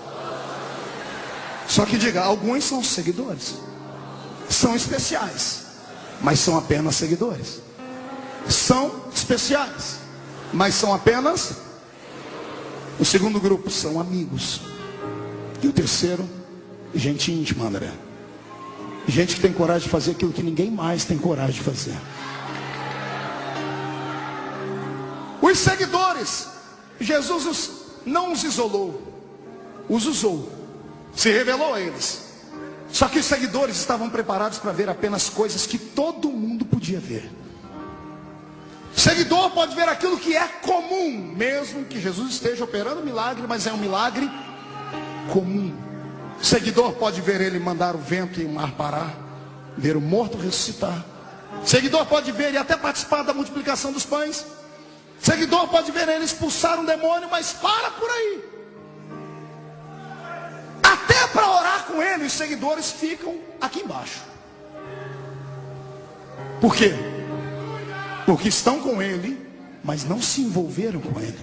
Só que diga, alguns são seguidores. São especiais, mas são apenas seguidores. São especiais, mas são apenas. O segundo grupo são amigos. E o terceiro, gente íntima, André. Gente que tem coragem de fazer aquilo que ninguém mais tem coragem de fazer. O Os seguidores, Jesus não os isolou, os usou, se revelou a eles. Só que os seguidores estavam preparados para ver apenas coisas que todo mundo podia ver. O seguidor pode ver aquilo que é comum, mesmo que Jesus esteja operando milagre, mas é um milagre comum. O seguidor pode ver ele mandar o vento e o mar parar, ver o morto ressuscitar. O seguidor pode ver e até participar da multiplicação dos pães. O seguidor pode ver ele expulsar um demônio, mas para por aí. Até para orar com ele, os seguidores ficam aqui embaixo. Por quê? Porque estão com ele, mas não se envolveram com ele.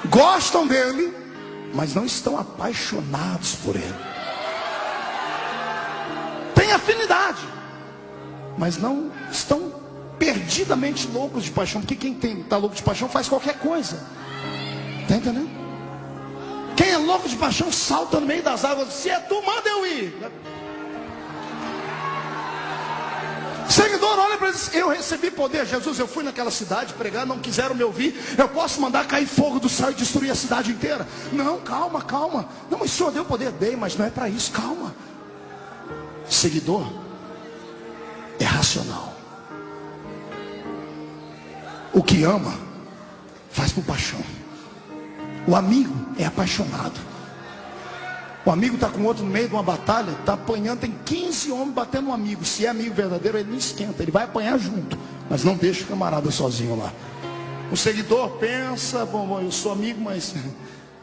Gostam dele, mas não estão apaixonados por ele. Tem afinidade, mas não estão perdidamente loucos de paixão. Porque quem está louco de paixão faz qualquer coisa. Está entendendo? Quem é louco de paixão salta no meio das águas. Se é tu, manda eu ir. Seguidor olha para ele e diz: eu recebi poder. Jesus, eu fui naquela cidade pregar, não quiseram me ouvir. Eu posso mandar cair fogo do céu e destruir a cidade inteira? Não, calma, calma. Não, mas o Senhor deu poder. Dei, mas não é para isso, calma. Seguidor é racional. O que ama faz por paixão. O amigo é apaixonado. O amigo está com o outro no meio de uma batalha, está apanhando, tem 15 homens batendo um amigo. Se é amigo verdadeiro, ele não esquenta, ele vai apanhar junto, mas não deixa o camarada sozinho lá. O seguidor pensa: bom, eu sou amigo, mas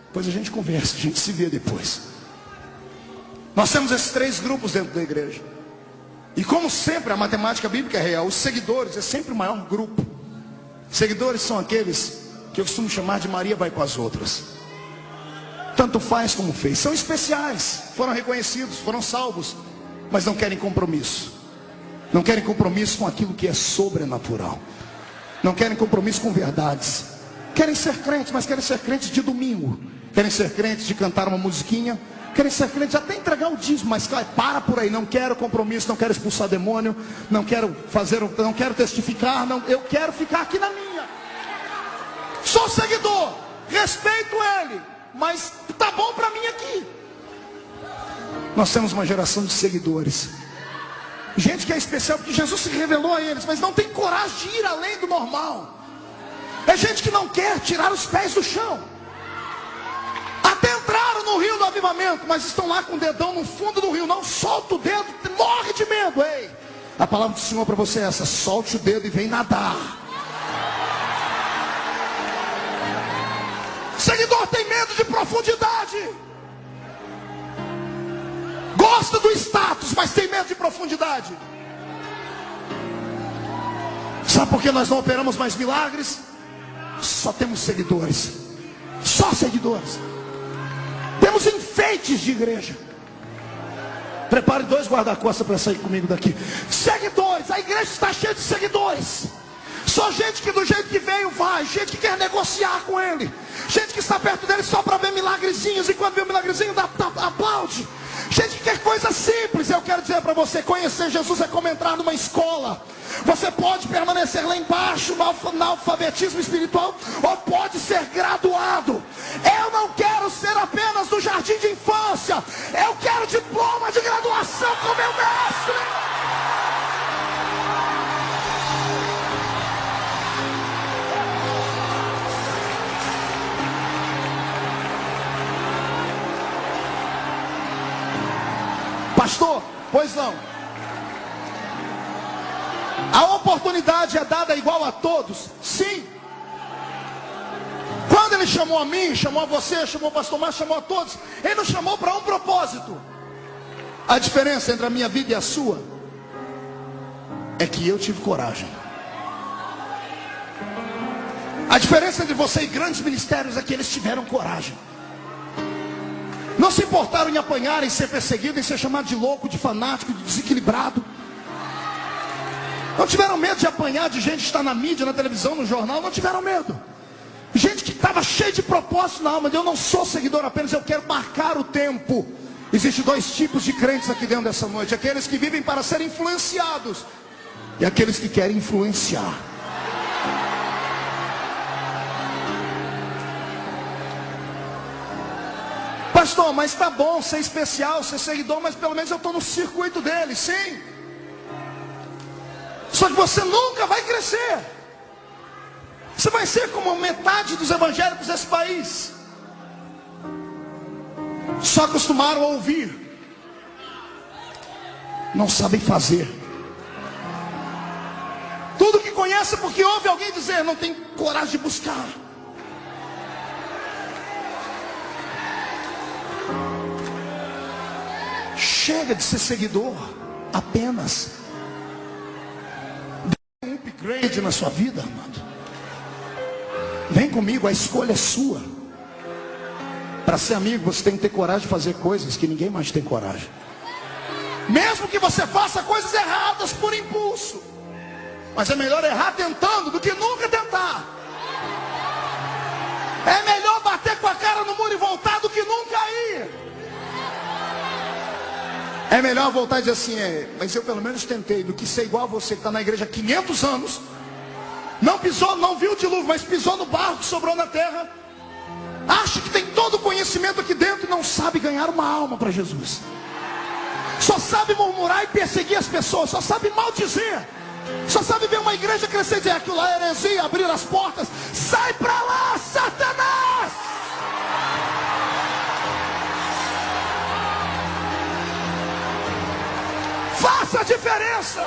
depois a gente conversa, a gente se vê depois. Nós temos esses três grupos dentro da igreja. E como sempre, a matemática bíblica é real. Os seguidores é sempre o maior grupo. Seguidores são aqueles que eu costumo chamar de Maria vai com as outras. Tanto faz como fez. São especiais, foram reconhecidos, foram salvos, mas não querem compromisso. Não querem compromisso com aquilo que é sobrenatural. Não querem compromisso com verdades. Querem ser crentes, mas querem ser crentes de domingo. Querem ser crentes de cantar uma musiquinha. Querem ser crentes, até entregar o dízimo, mas para por aí. Não quero compromisso, não quero expulsar demônio, não quero não quero testificar, não, eu quero ficar aqui na minha. Sou seguidor, respeito ele, mas tá bom para mim aqui. Nós temos uma geração de seguidores, gente que é especial porque Jesus se revelou a eles, mas não tem coragem de ir além do normal. É gente que não quer tirar os pés do chão. Até entraram no rio do avivamento, mas estão lá com o dedão no fundo do rio. Não solta o dedo, morre de medo. Ei, a palavra do Senhor para você é essa: solte o dedo e vem nadar. Seguidor tem medo de profundidade. Gosta do status, mas tem medo de profundidade. Sabe por que nós não operamos mais milagres? Só temos seguidores. Só seguidores. Temos enfeites de igreja. Prepare 2 guarda-costas para sair comigo daqui. Seguidores, a igreja está cheia de seguidores. Só gente que do jeito que veio vai. Gente que quer negociar com ele. Gente que está perto dele só para ver milagrezinhos. E quando vê um milagrezinho, aplaude. Gente que quer coisa simples. Eu quero dizer para você: conhecer Jesus é como entrar numa escola. Você pode permanecer lá embaixo no alfabetismo espiritual, ou pode ser graduado. Eu não quero ser apenas do jardim de infância. Eu quero diploma de graduação com meu mestre. Pastor, pois não. A oportunidade é dada igual a todos? Sim. Quando ele chamou a mim, chamou a você, chamou o pastor Márcio, chamou a todos, ele nos chamou para um propósito. A diferença entre a minha vida e a sua é que eu tive coragem. A diferença entre você e grandes ministérios é que eles tiveram coragem. Não se importaram em apanhar, em ser perseguido, em ser chamado de louco, de fanático, de desequilibrado. Não tiveram medo de apanhar de gente que está na mídia, na televisão, no jornal. Não tiveram medo. Gente que estava cheia de propósito na alma. Eu não sou seguidor apenas, eu quero marcar o tempo. Existem 2 tipos de crentes aqui dentro dessa noite: aqueles que vivem para ser influenciados, e aqueles que querem influenciar. Pastor, mas tá bom ser especial, ser seguidor, mas pelo menos eu estou no circuito dele, sim. Só que você nunca vai crescer. Você vai ser como metade dos evangélicos desse país. Só acostumaram a ouvir, não sabem fazer. Tudo que conhece porque ouve alguém dizer, não tem coragem de buscar. Chega de ser seguidor apenas. Dê um upgrade na sua vida, amado. Vem comigo, a escolha é sua. Para ser amigo, você tem que ter coragem de fazer coisas que ninguém mais tem coragem. Mesmo que você faça coisas erradas por impulso. Mas é melhor errar tentando do que nunca tentar. É melhor bater com a cara no muro e voltar do que nunca ir. É melhor voltar e dizer assim, mas eu pelo menos tentei, do que ser igual a você que está na igreja há 500 anos. Não pisou, não viu o dilúvio, mas pisou no barro que sobrou na terra. Acha que tem todo o conhecimento aqui dentro e não sabe ganhar uma alma para Jesus. Só sabe murmurar e perseguir as pessoas, só sabe maldizer. Só sabe ver uma igreja crescer e dizer, aquilo lá é heresia, abrir as portas. Sai para lá, Satanás! Faça a diferença.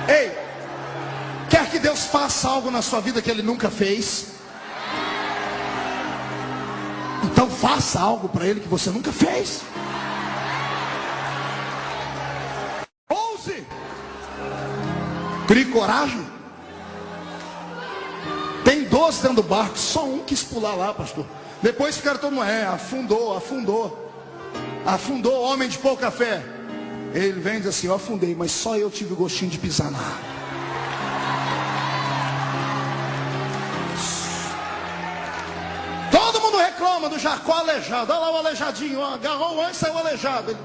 Ei, quer que Deus faça algo na sua vida que Ele nunca fez? Então faça algo para Ele que você nunca fez. Ouse. Crie coragem. Tem 12 dentro do barco, só um quis pular lá, pastor. Depois ficaram todo mundo, afundou, homem de pouca fé. Ele vem e diz assim, eu afundei, mas só eu tive o gostinho de pisar na água. Todo mundo reclama do Jacó aleijado. Olha lá o aleijadinho, ó, agarrou o anjo e saiu aleijado.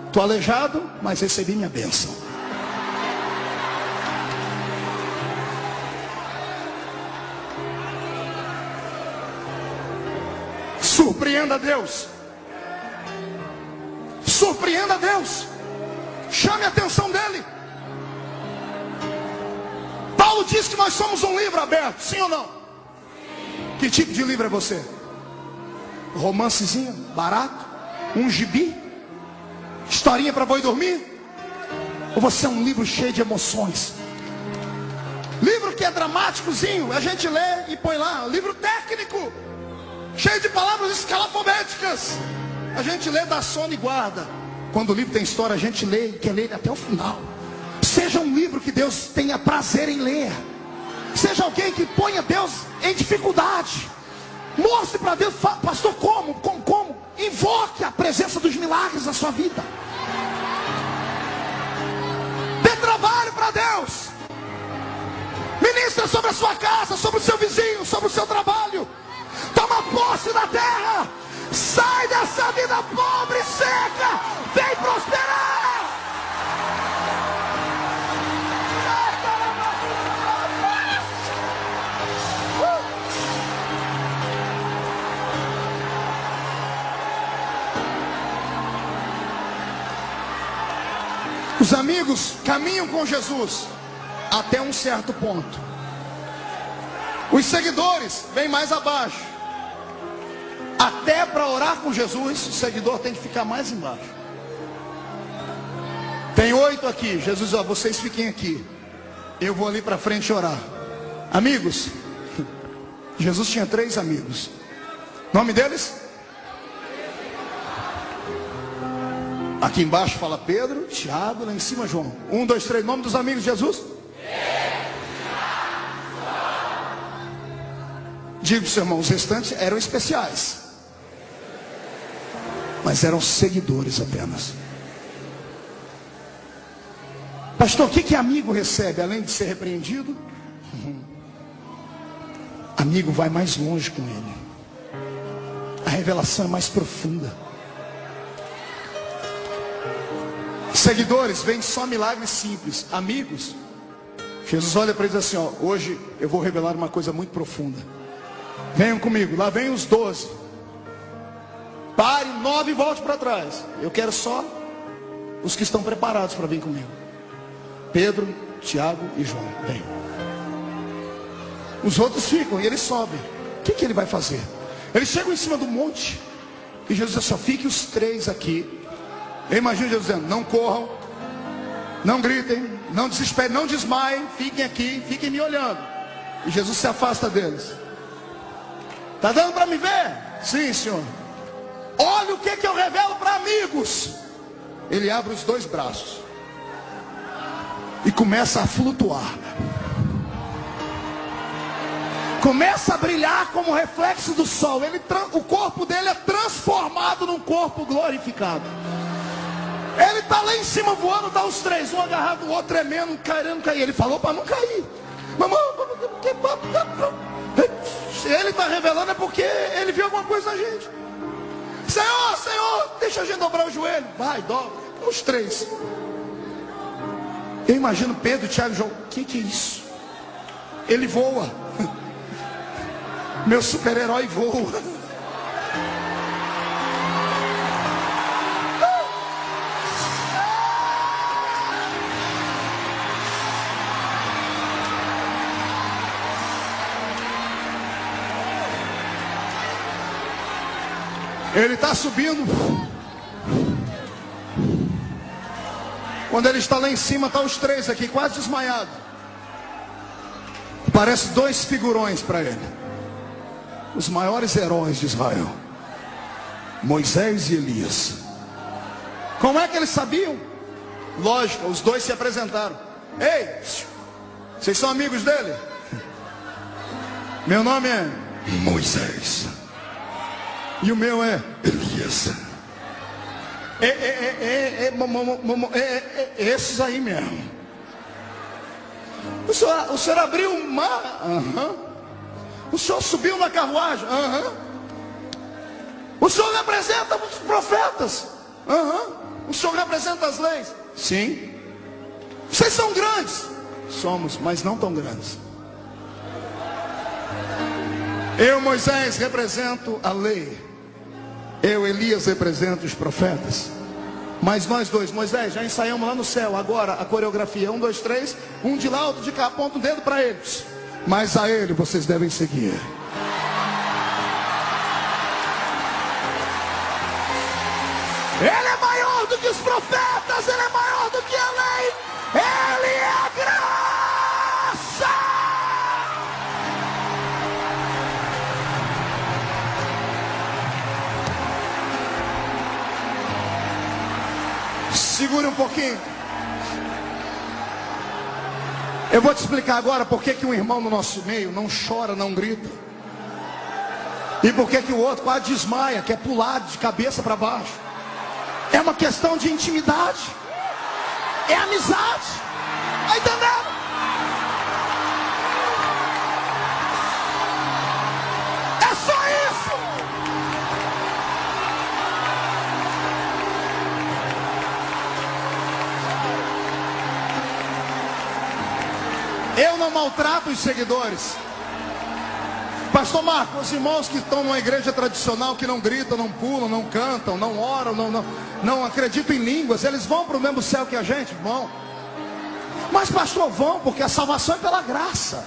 Estou aleijado, mas recebi minha bênção. Surpreenda Deus. Surpreenda Deus. Chame a atenção dele. Paulo diz que nós somos um livro aberto, sim ou não? Que tipo de livro é você? Romancezinho, barato? Um gibi? Historinha para boi dormir? Ou você é um livro cheio de emoções? Livro que é dramáticozinho, a gente lê e põe lá. Livro técnico, cheio de palavras escalafobéticas. A gente lê, dá sono e guarda. Quando o livro tem história, a gente lê e quer ler até o final. Seja um livro que Deus tenha prazer em ler. Seja alguém que ponha Deus em dificuldade. Mostre para Deus, pastor, como? Invoque a presença dos milagres na sua vida. Dê trabalho para Deus. Ministra sobre a sua casa, sobre o seu vizinho, sobre o seu trabalho. Toma posse da terra. Sai dessa vida pobre e seca. Vem prosperar. Os amigos caminham com Jesus até um certo ponto. Os seguidores vêm mais abaixo. Até para orar com Jesus, o seguidor tem que ficar mais embaixo. Tem 8 aqui. Jesus diz, vocês fiquem aqui. Eu vou ali para frente orar. Amigos. Jesus tinha 3 amigos. Nome deles? Aqui embaixo fala Pedro, Tiago, lá em cima João. 1, 2, 3, nome dos amigos de Jesus? Digo para os irmãos, os restantes eram especiais. Mas eram seguidores apenas. Pastor, o que amigo recebe? Além de ser repreendido, amigo vai mais longe com ele. A revelação é mais profunda. seguidores veem só milagres simples. Amigos, Jesus olha para eles assim, ó, hoje eu vou revelar uma coisa muito profunda. Venham comigo, lá vem os 12. Pare, 9 e volte para trás. Eu quero só os que estão preparados para vir comigo. Pedro, Tiago e João, venham. Os outros ficam e eles sobem. O que ele vai fazer? Eles chegam em cima do monte e Jesus diz, só fiquem os 3 aqui. Eu imagino Jesus dizendo, não corram, não gritem, não desesperem, não desmaiem, fiquem aqui, fiquem me olhando. E Jesus se afasta deles. Está dando para me ver? Sim, Senhor. Olha o que eu revelo para amigos. Ele abre os 2 braços e começa a flutuar. Começa a brilhar como reflexo do sol. O corpo dele é transformado num corpo glorificado. Ele está lá em cima voando, está os 3, um agarrado, o outro tremendo, querendo cair. Ele falou para não cair. Se ele está revelando é porque ele viu alguma coisa na gente. Senhor, Senhor, deixa a gente dobrar o joelho. Vai, dobra. Os 3. Eu imagino Pedro, Tiago e João. O que é isso? Ele voa. Meu super-herói voa. Ele está subindo. Quando ele está lá em cima, estão os 3 aqui, quase desmaiados. Parece 2 figurões para ele. Os maiores heróis de Israel, Moisés e Elias. Como é que eles sabiam? Lógico, os 2 se apresentaram. Ei, vocês são amigos dele? Meu nome é Moisés. E o meu é Elias. Esses aí mesmo. O senhor abriu o mar? O senhor subiu na carruagem? O senhor representa os profetas? O senhor representa as leis? Sim. Vocês são grandes? Somos, mas não tão grandes. Eu, Moisés, represento a lei. Eu, Elias, represento os profetas. Mas nós 2, Moisés, já ensaiamos lá no céu. Agora a coreografia, 1, 2, 3. Um de lá, outro de cá, aponta o dedo para eles. Mas a ele vocês devem seguir. Ele é maior do que os profetas. Ele é maior do que a lei. Ele é a graça. Segure um pouquinho. Eu vou te explicar agora por que um irmão no nosso meio não chora, não grita. E por que o outro quase desmaia, quer pular de cabeça para baixo. É uma questão de intimidade. É amizade. Está entendendo? É só isso. Eu não maltrato os seguidores. Pastor Marco, os irmãos que estão numa igreja tradicional, que não gritam, não pulam, não cantam, não oram, não acreditam em línguas, eles vão para o mesmo céu que a gente? Vão. Mas pastor, vão, porque a salvação é pela graça.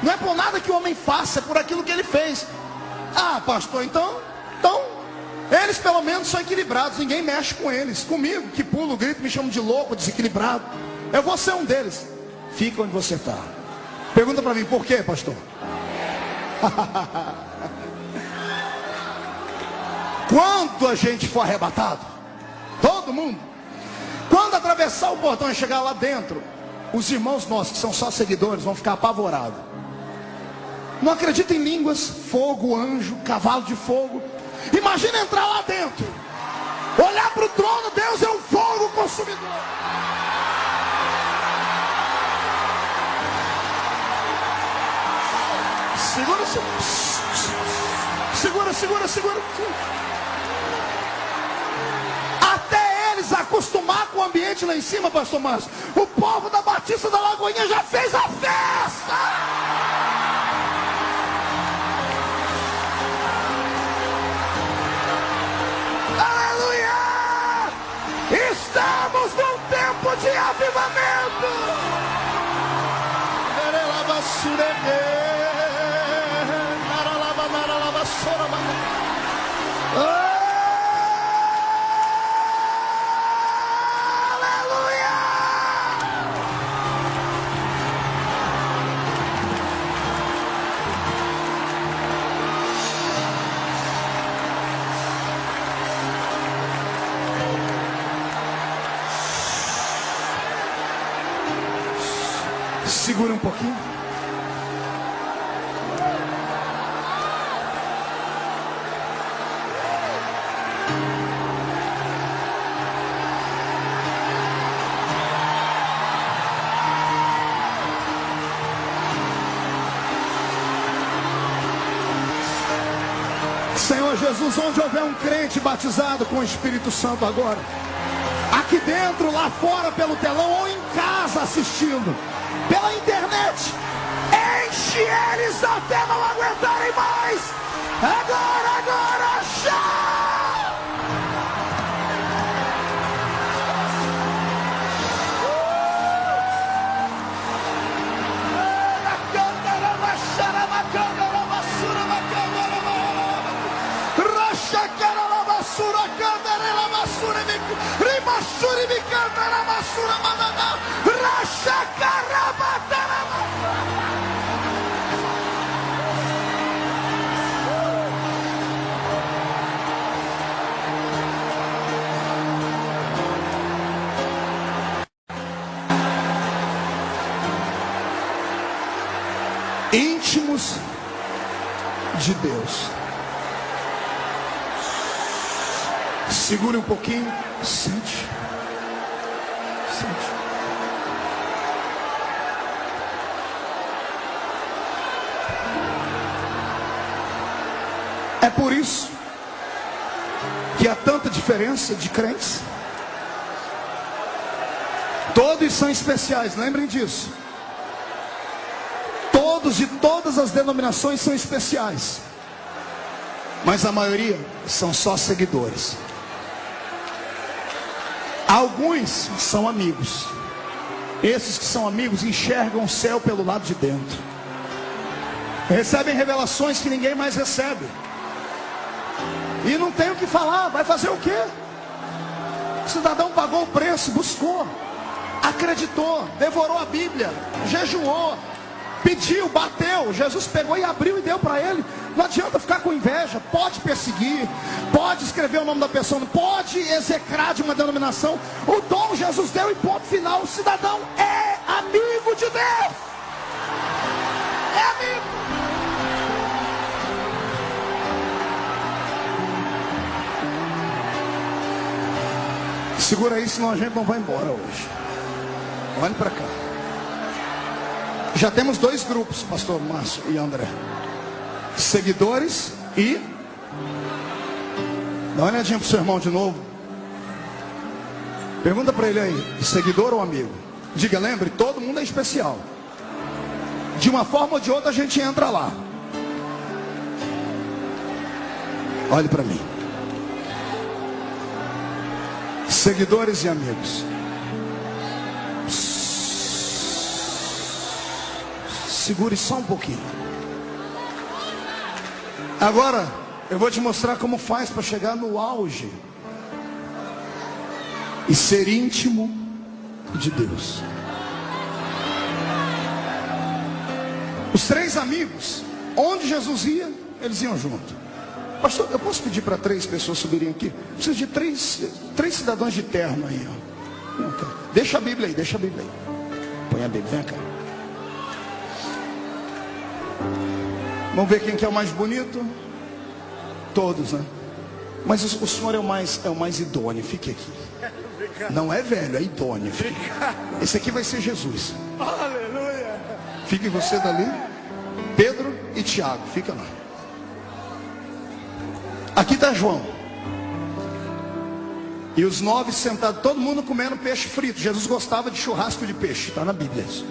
Não é por nada que o homem faça, é por aquilo que ele fez. Ah, pastor, então eles pelo menos são equilibrados, ninguém mexe com eles. Comigo, que pulo, grito, me chamam de louco, desequilibrado. Eu vou ser um deles. Fica onde você está. Pergunta para mim, por quê, pastor? Quando a gente for arrebatado, todo mundo, quando atravessar o portão e chegar lá dentro, os irmãos nossos que são só seguidores vão ficar apavorados. Não acredita em línguas, fogo, anjo, cavalo de fogo. Imagina entrar lá dentro, olhar para o trono, Deus é um fogo consumidor. Segura. Até eles desacostumar com o ambiente lá em cima, pastor Márcio. O povo da Batista da Lagoinha já fez a festa. Aleluia! Estamos num tempo de avivamento. Segura um pouquinho. Senhor Jesus, onde houver um crente batizado com o Espírito Santo agora, aqui dentro, lá fora pelo telão ou em casa assistindo pela internet, enche eles até não aguentarem mais. Agora, já! Íntimos de Deus. Segure um pouquinho. Sente. Sente. É por isso que há tanta diferença de crentes. Todos são especiais, lembrem disso. Todos de todas as denominações são especiais, mas a maioria são só seguidores. Alguns são amigos. Esses que são amigos enxergam o céu pelo lado de dentro, recebem revelações que ninguém mais recebe, e não tem o que falar. Vai fazer o quê? O cidadão pagou o preço, buscou, acreditou, devorou a Bíblia, jejuou, pediu, bateu. Jesus pegou e abriu e deu para ele. Não adianta ficar com inveja. Pode perseguir, pode escrever o nome da pessoa, pode execrar de uma denominação. O dom Jesus deu e ponto final. O cidadão é amigo de Deus. É amigo. Segura aí, senão a gente não vai embora hoje. Olhe para cá. Já temos dois grupos, pastor Márcio e André: seguidores e... Dá uma olhadinha pro seu irmão de novo. Pergunta para ele aí: seguidor ou amigo? Diga, lembre, todo mundo é especial. De uma forma ou de outra a gente entra lá. Olhe para mim. Seguidores e amigos. Segure só um pouquinho. Agora eu vou te mostrar como faz para chegar no auge e ser íntimo de Deus. Os três amigos, onde Jesus ia, eles iam junto. Pastor, eu posso pedir para 3 pessoas subirem aqui? Preciso de três cidadãos de terno aí, ó. Deixa a Bíblia aí, deixa a Bíblia aí. Põe a Bíblia, vem cá. Vamos ver quem que é o mais bonito. Todos, né? Mas o senhor é o mais idôneo. Fique aqui. Não é velho, é idôneo. Esse aqui vai ser Jesus. Aleluia. Fique você dali. Pedro e Tiago, fica lá. Aqui está João. E os 9 sentados, todo mundo comendo peixe frito. Jesus gostava de churrasco de peixe, está na Bíblia isso.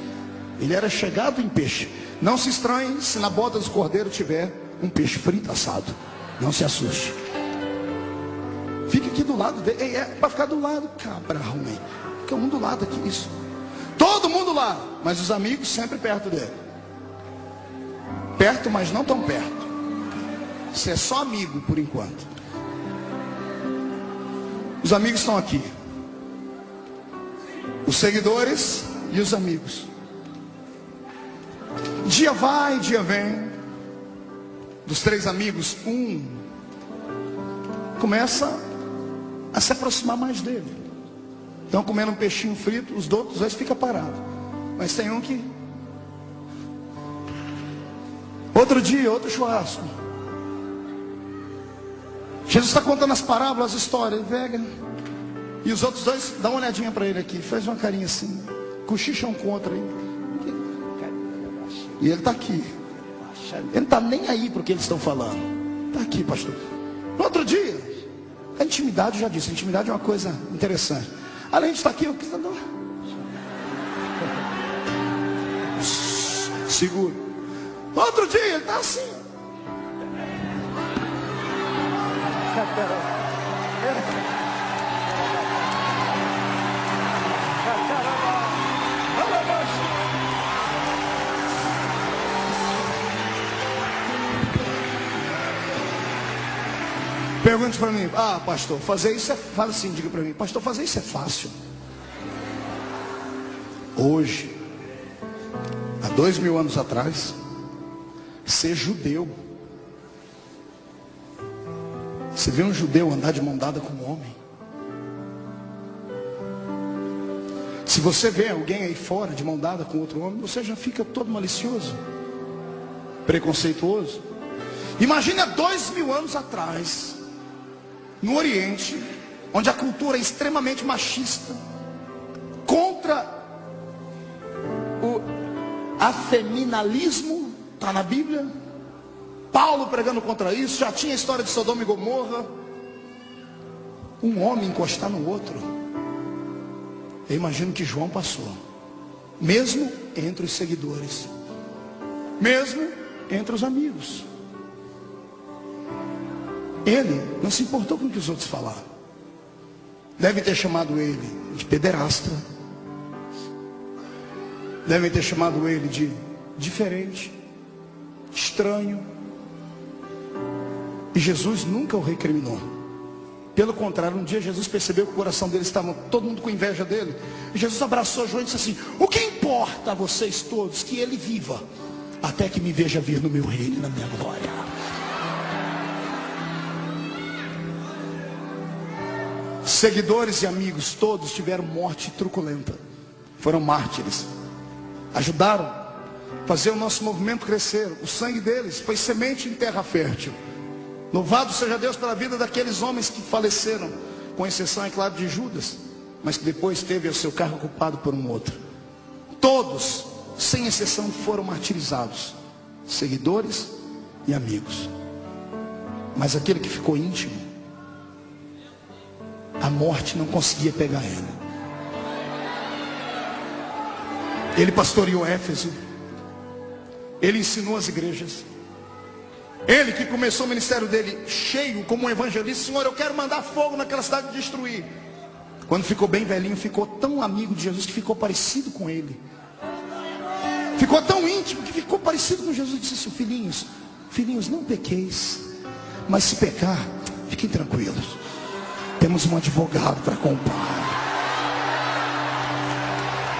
Ele era chegado em peixe. Não se estranhe se na boda do cordeiro tiver um peixe frito assado. Não se assuste. Fique aqui do lado dele. É para ficar do lado, cabra ruim. Fica um do lado aqui, isso. Todo mundo lá, mas os amigos sempre perto dele. Perto, mas não tão perto. Você é só amigo por enquanto. Os amigos estão aqui. Os seguidores e os amigos. Dia vai, dia vem. Dos 3 amigos, um começa a se aproximar mais dele. Estão comendo um peixinho frito, os outros 2 ficam parados. Mas tem um que... Outro dia, outro churrasco. Jesus está contando as parábolas, as histórias, pega. E os outros 2, dá uma olhadinha para ele aqui, faz uma carinha assim, cochicham com o outro aí. E ele está aqui. Ele não está nem aí para o que eles estão falando. Está aqui, pastor. No outro dia, a intimidade, já disse, a intimidade é uma coisa interessante. Além de estar aqui, eu quis dar. Seguro. No outro dia, ele está assim. Pergunte para mim, pastor, fazer isso é fala assim, diga para mim, pastor, fazer isso é fácil. Hoje, há 2000 anos atrás, ser judeu. Você vê um judeu andar de mão dada com um homem. Se você vê alguém aí fora de mão dada com outro homem, você já fica todo malicioso, preconceituoso. Imagine há 2000 anos atrás, no Oriente, onde a cultura é extremamente machista, contra o afeminalismo, está na Bíblia. Paulo pregando contra isso, já tinha a história de Sodoma e Gomorra. Um homem encostar no outro. Eu imagino que João passou, mesmo entre os seguidores, mesmo entre os amigos. Ele não se importou com o que os outros falaram. Devem ter chamado ele de pederasta. Devem ter chamado ele de diferente, estranho. E Jesus nunca o recriminou. Pelo contrário, um dia Jesus percebeu que o coração dele estava todo mundo com inveja dele. E Jesus abraçou João e disse assim: o que importa a vocês todos? Que ele viva, até que me veja vir no meu reino e na minha glória. Seguidores e amigos todos tiveram morte truculenta. Foram mártires. Ajudaram a fazer o nosso movimento crescer. O sangue deles foi semente em terra fértil. Louvado seja Deus pela vida daqueles homens que faleceram, com exceção, é claro, de Judas, mas que depois teve o seu cargo ocupado por um outro. Todos, sem exceção, foram martirizados, seguidores e amigos. Mas aquele que ficou íntimo, a morte não conseguia pegar ele. Ele pastoreou Éfeso, ele ensinou as igrejas. Ele que começou o ministério dele cheio como um evangelista: Senhor, eu quero mandar fogo naquela cidade e destruir. Quando ficou bem velhinho, ficou tão amigo de Jesus que ficou parecido com ele. Ficou tão íntimo que ficou parecido com Jesus. Disse assim: filhinhos, não pequeis, mas se pecar, fiquem tranquilos, temos um advogado para com o Pai.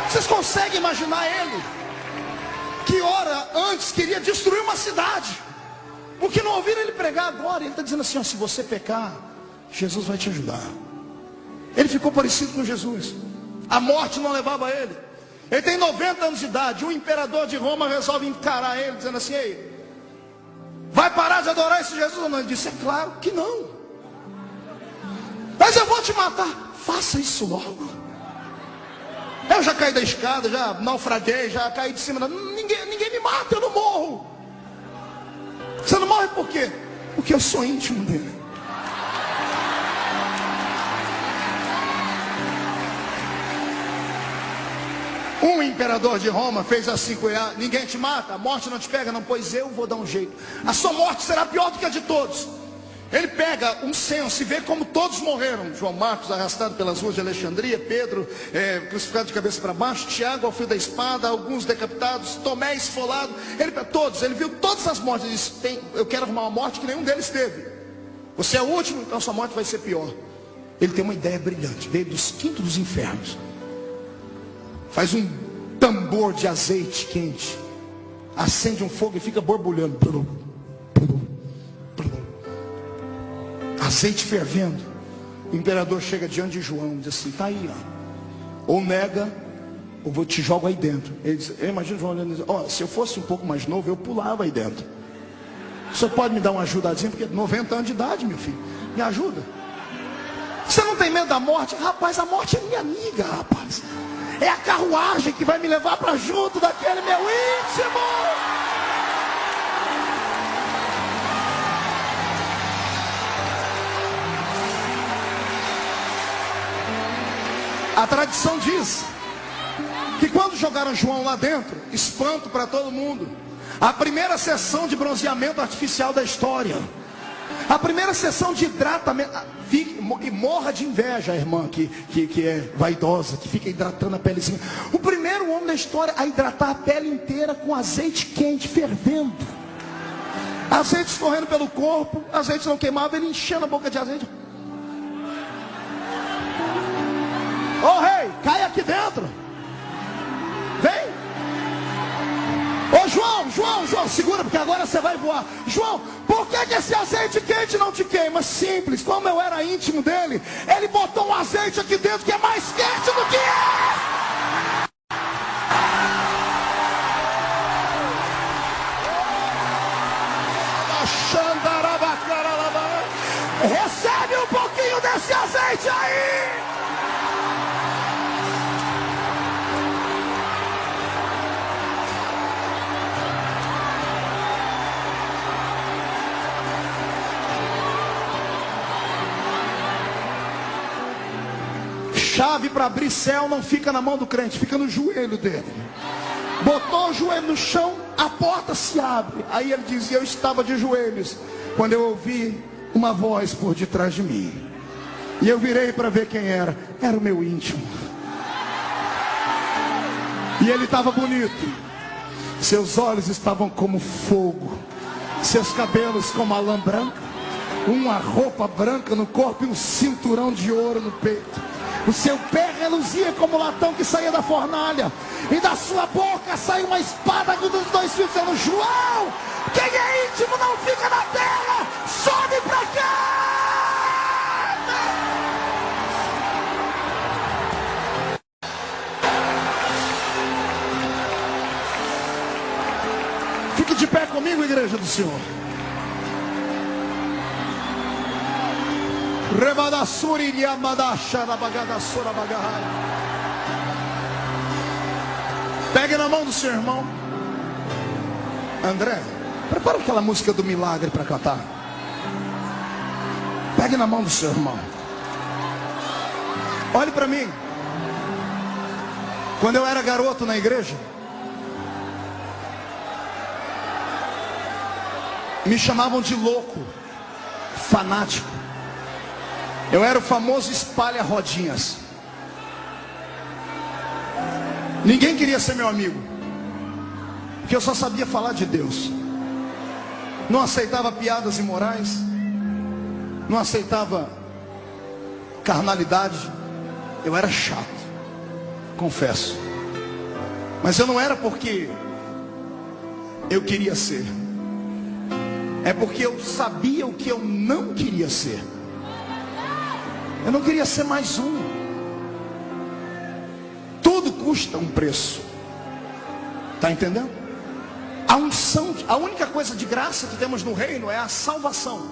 Vocês conseguem imaginar ele, que hora antes queria destruir uma cidade, porque não ouviram ele pregar agora? Ele está dizendo assim: se você pecar, Jesus vai te ajudar. Ele ficou parecido com Jesus. A morte não levava ele. Ele tem 90 anos de idade. O imperador de Roma resolve encarar ele, dizendo assim: ei, vai parar de adorar esse Jesus ou não? Ele disse: é claro que não. Mas eu vou te matar. Faça isso logo. Eu já caí da escada, já naufraguei, já caí de cima. Ninguém me mata, eu não morro. Você não morre por quê? Porque eu sou íntimo dele. Um imperador de Roma fez assim com ele: ninguém te mata, a morte não te pega, não, pois eu vou dar um jeito. A sua morte será pior do que a de todos. Ele pega um censo e vê como todos morreram. João Marcos arrastado pelas ruas de Alexandria, Pedro crucificado de cabeça para baixo, Tiago ao fio da espada, alguns decapitados, Tomé esfolado. Ele viu todas as mortes. Ele disse: eu quero arrumar uma morte que nenhum deles teve. Você é o último, então sua morte vai ser pior. Ele tem uma ideia brilhante. Veio dos quintos dos infernos, faz um tambor de azeite quente, acende um fogo e fica borbulhando, azeite fervendo. O imperador chega diante de João e diz assim: tá aí, ó. Ou nega, ou vou te jogo aí dentro. Ele diz, eu imagino João olhando e diz: ó, se eu fosse um pouco mais novo, eu pulava aí dentro. Você pode me dar uma ajudadinha? Porque 90 anos de idade, meu filho, me ajuda. Você não tem medo da morte? Rapaz, a morte é minha amiga, rapaz. É a carruagem que vai me levar para junto daquele meu íntimo. A tradição diz que quando jogaram João lá dentro, espanto para todo mundo. A primeira sessão de bronzeamento artificial da história. A primeira sessão de hidratamento. E morra de inveja a irmã que é vaidosa, que fica hidratando a pelezinha. O primeiro homem da história a hidratar a pele inteira com azeite quente, fervendo. Azeite escorrendo pelo corpo, azeite não queimava, ele enchendo a boca de azeite. Ô rei, cai aqui dentro. Vem. Ô João, segura, porque agora você vai voar. João, por que esse azeite quente não te queima? Simples, como eu era íntimo dele, ele botou um azeite aqui dentro que é mais quente do que é. Recebe um pouquinho desse azeite aí. Chave para abrir céu não fica na mão do crente, fica no joelho dele. Botou o joelho no chão, a porta se abre. Aí ele diz: eu estava de joelhos quando eu ouvi uma voz por detrás de mim. E eu virei para ver quem era. Era o meu íntimo. E ele estava bonito. Seus olhos estavam como fogo, seus cabelos como a lã branca, uma roupa branca no corpo e um cinturão de ouro no peito. O seu pé reluzia como o latão que saía da fornalha. E da sua boca saiu uma espada com os dois fios, dizendo: João, quem é íntimo não fica na terra, sobe pra cá. Fique de pé comigo, igreja do Senhor. Pegue na mão do seu irmão. André, prepara aquela música do milagre para cantar. Pegue na mão do seu irmão. Olhe para mim. Quando eu era garoto na igreja, me chamavam de louco, fanático. Eu era o famoso espalha-rodinhas. Ninguém queria ser meu amigo, porque eu só sabia falar de Deus. Não aceitava piadas imorais, não aceitava carnalidade. Eu era chato, confesso. Mas eu não era porque eu queria ser, é porque eu sabia o que eu não queria ser. Eu não queria ser mais um. Tudo custa um preço. Está entendendo? A unção, a única coisa de graça que temos no reino é a salvação.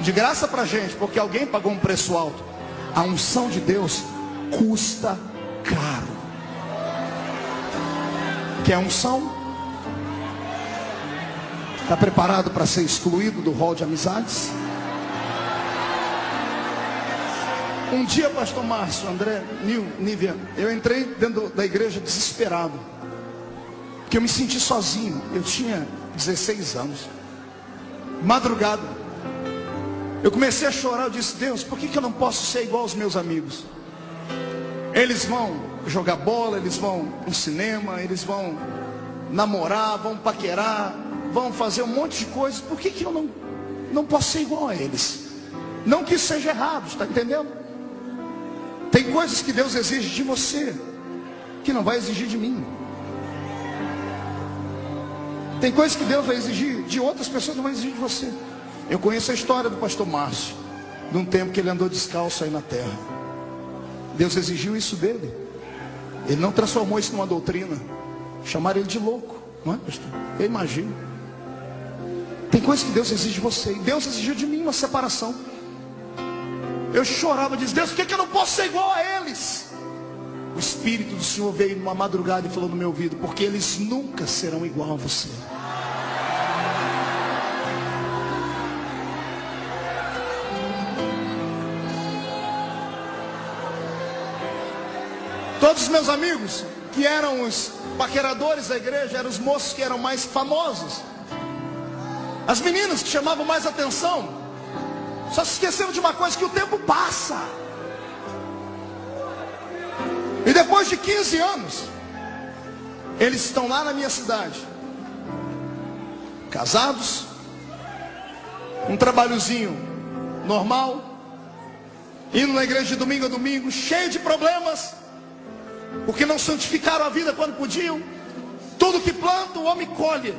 De graça para a gente, porque alguém pagou um preço alto. A unção de Deus custa caro. Quer unção? Está preparado para ser excluído do hall de amizades? Um dia, pastor Márcio, André, Nívia, eu entrei dentro da igreja desesperado, porque eu me senti sozinho. Eu tinha 16 anos, madrugada, eu comecei a chorar. Eu disse: Deus, por que eu não posso ser igual aos meus amigos? Eles vão jogar bola, eles vão no cinema, eles vão namorar, vão paquerar, vão fazer um monte de coisas. Por que eu não posso ser igual a eles? Não que isso seja errado, está entendendo? Tem coisas que Deus exige de você que não vai exigir de mim. Tem coisas que Deus vai exigir de outras pessoas, não vai exigir de você. Eu conheço a história do pastor Márcio, de um tempo que ele andou descalço aí na terra. Deus exigiu isso dele. Ele não transformou isso numa doutrina. Chamaram ele de louco, não é, pastor? Eu imagino. Tem coisas que Deus exige de você, e Deus exigiu de mim uma separação. Eu chorava, disse: Deus, por que eu não posso ser igual a eles? O Espírito do Senhor veio numa madrugada e falou no meu ouvido: porque eles nunca serão igual a você. Todos os meus amigos, que eram os paqueradores da igreja, eram os moços que eram mais famosos, as meninas que chamavam mais atenção, só se esqueceram de uma coisa: que o tempo passa. E depois de 15 anos, eles estão lá na minha cidade, casados, um trabalhozinho normal, indo na igreja de domingo a domingo, cheio de problemas, porque não santificaram a vida quando podiam. Tudo que planta o homem colhe.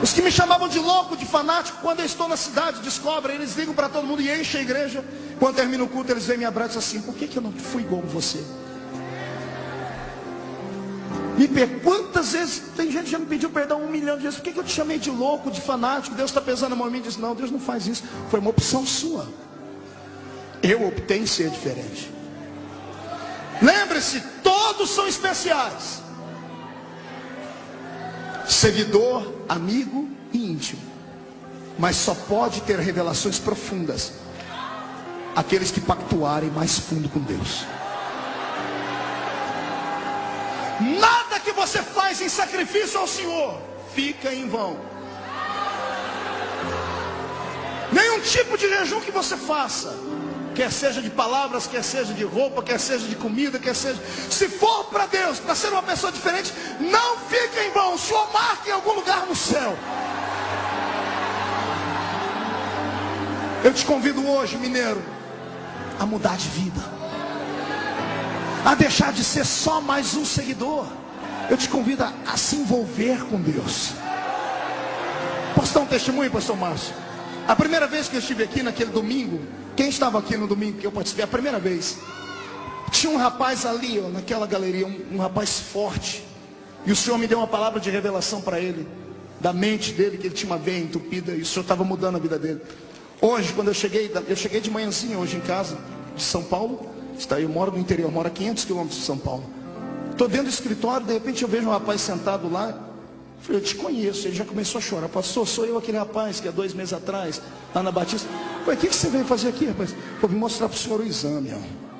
Os que me chamavam de louco, de fanático, quando eu estou na cidade, descobrem, eles ligam para todo mundo e enchem a igreja. Quando termina o culto, eles vêm me abraçam assim: por que eu não fui igual a você? Me perguntam quantas vezes, tem gente que já me pediu perdão 1 milhão de vezes: por que eu te chamei de louco, de fanático? Deus está pesando a mão em mim. Diz: não, Deus não faz isso, foi uma opção sua. Eu optei em ser diferente. Lembre-se, todos são especiais. Seguidor, amigo e íntimo. Mas só pode ter revelações profundas aqueles que pactuarem mais fundo com Deus. Nada que você faz em sacrifício ao Senhor fica em vão. Nenhum tipo de jejum que você faça, quer seja de palavras, quer seja de roupa, quer seja de comida, quer seja, se for para Deus, para ser uma pessoa diferente, não fica em vão. O Senhor marca em algum lugar no céu. Eu te convido hoje, mineiro, a mudar de vida, a deixar de ser só mais um seguidor. Eu te convido a se envolver com Deus. Posso dar um testemunho, pastor Márcio? A primeira vez que eu estive aqui naquele domingo, quem estava aqui no domingo que eu participei, a primeira vez, tinha um rapaz ali, ó, naquela galeria, um rapaz forte, e o Senhor me deu uma palavra de revelação para ele, da mente dele, que ele tinha uma veia entupida, e o Senhor estava mudando a vida dele. Hoje, quando eu cheguei de manhãzinha hoje em casa, de São Paulo, eu moro no interior, eu moro a 500 quilômetros de São Paulo, estou dentro do escritório, de repente eu vejo um rapaz sentado lá. Eu falei: eu te conheço. Ele já começou a chorar: pastor, sou eu aquele rapaz que há 2 meses atrás, lá na Batista. Eu falei: o que você veio fazer aqui, rapaz? Eu vim mostrar para o senhor o exame, ó.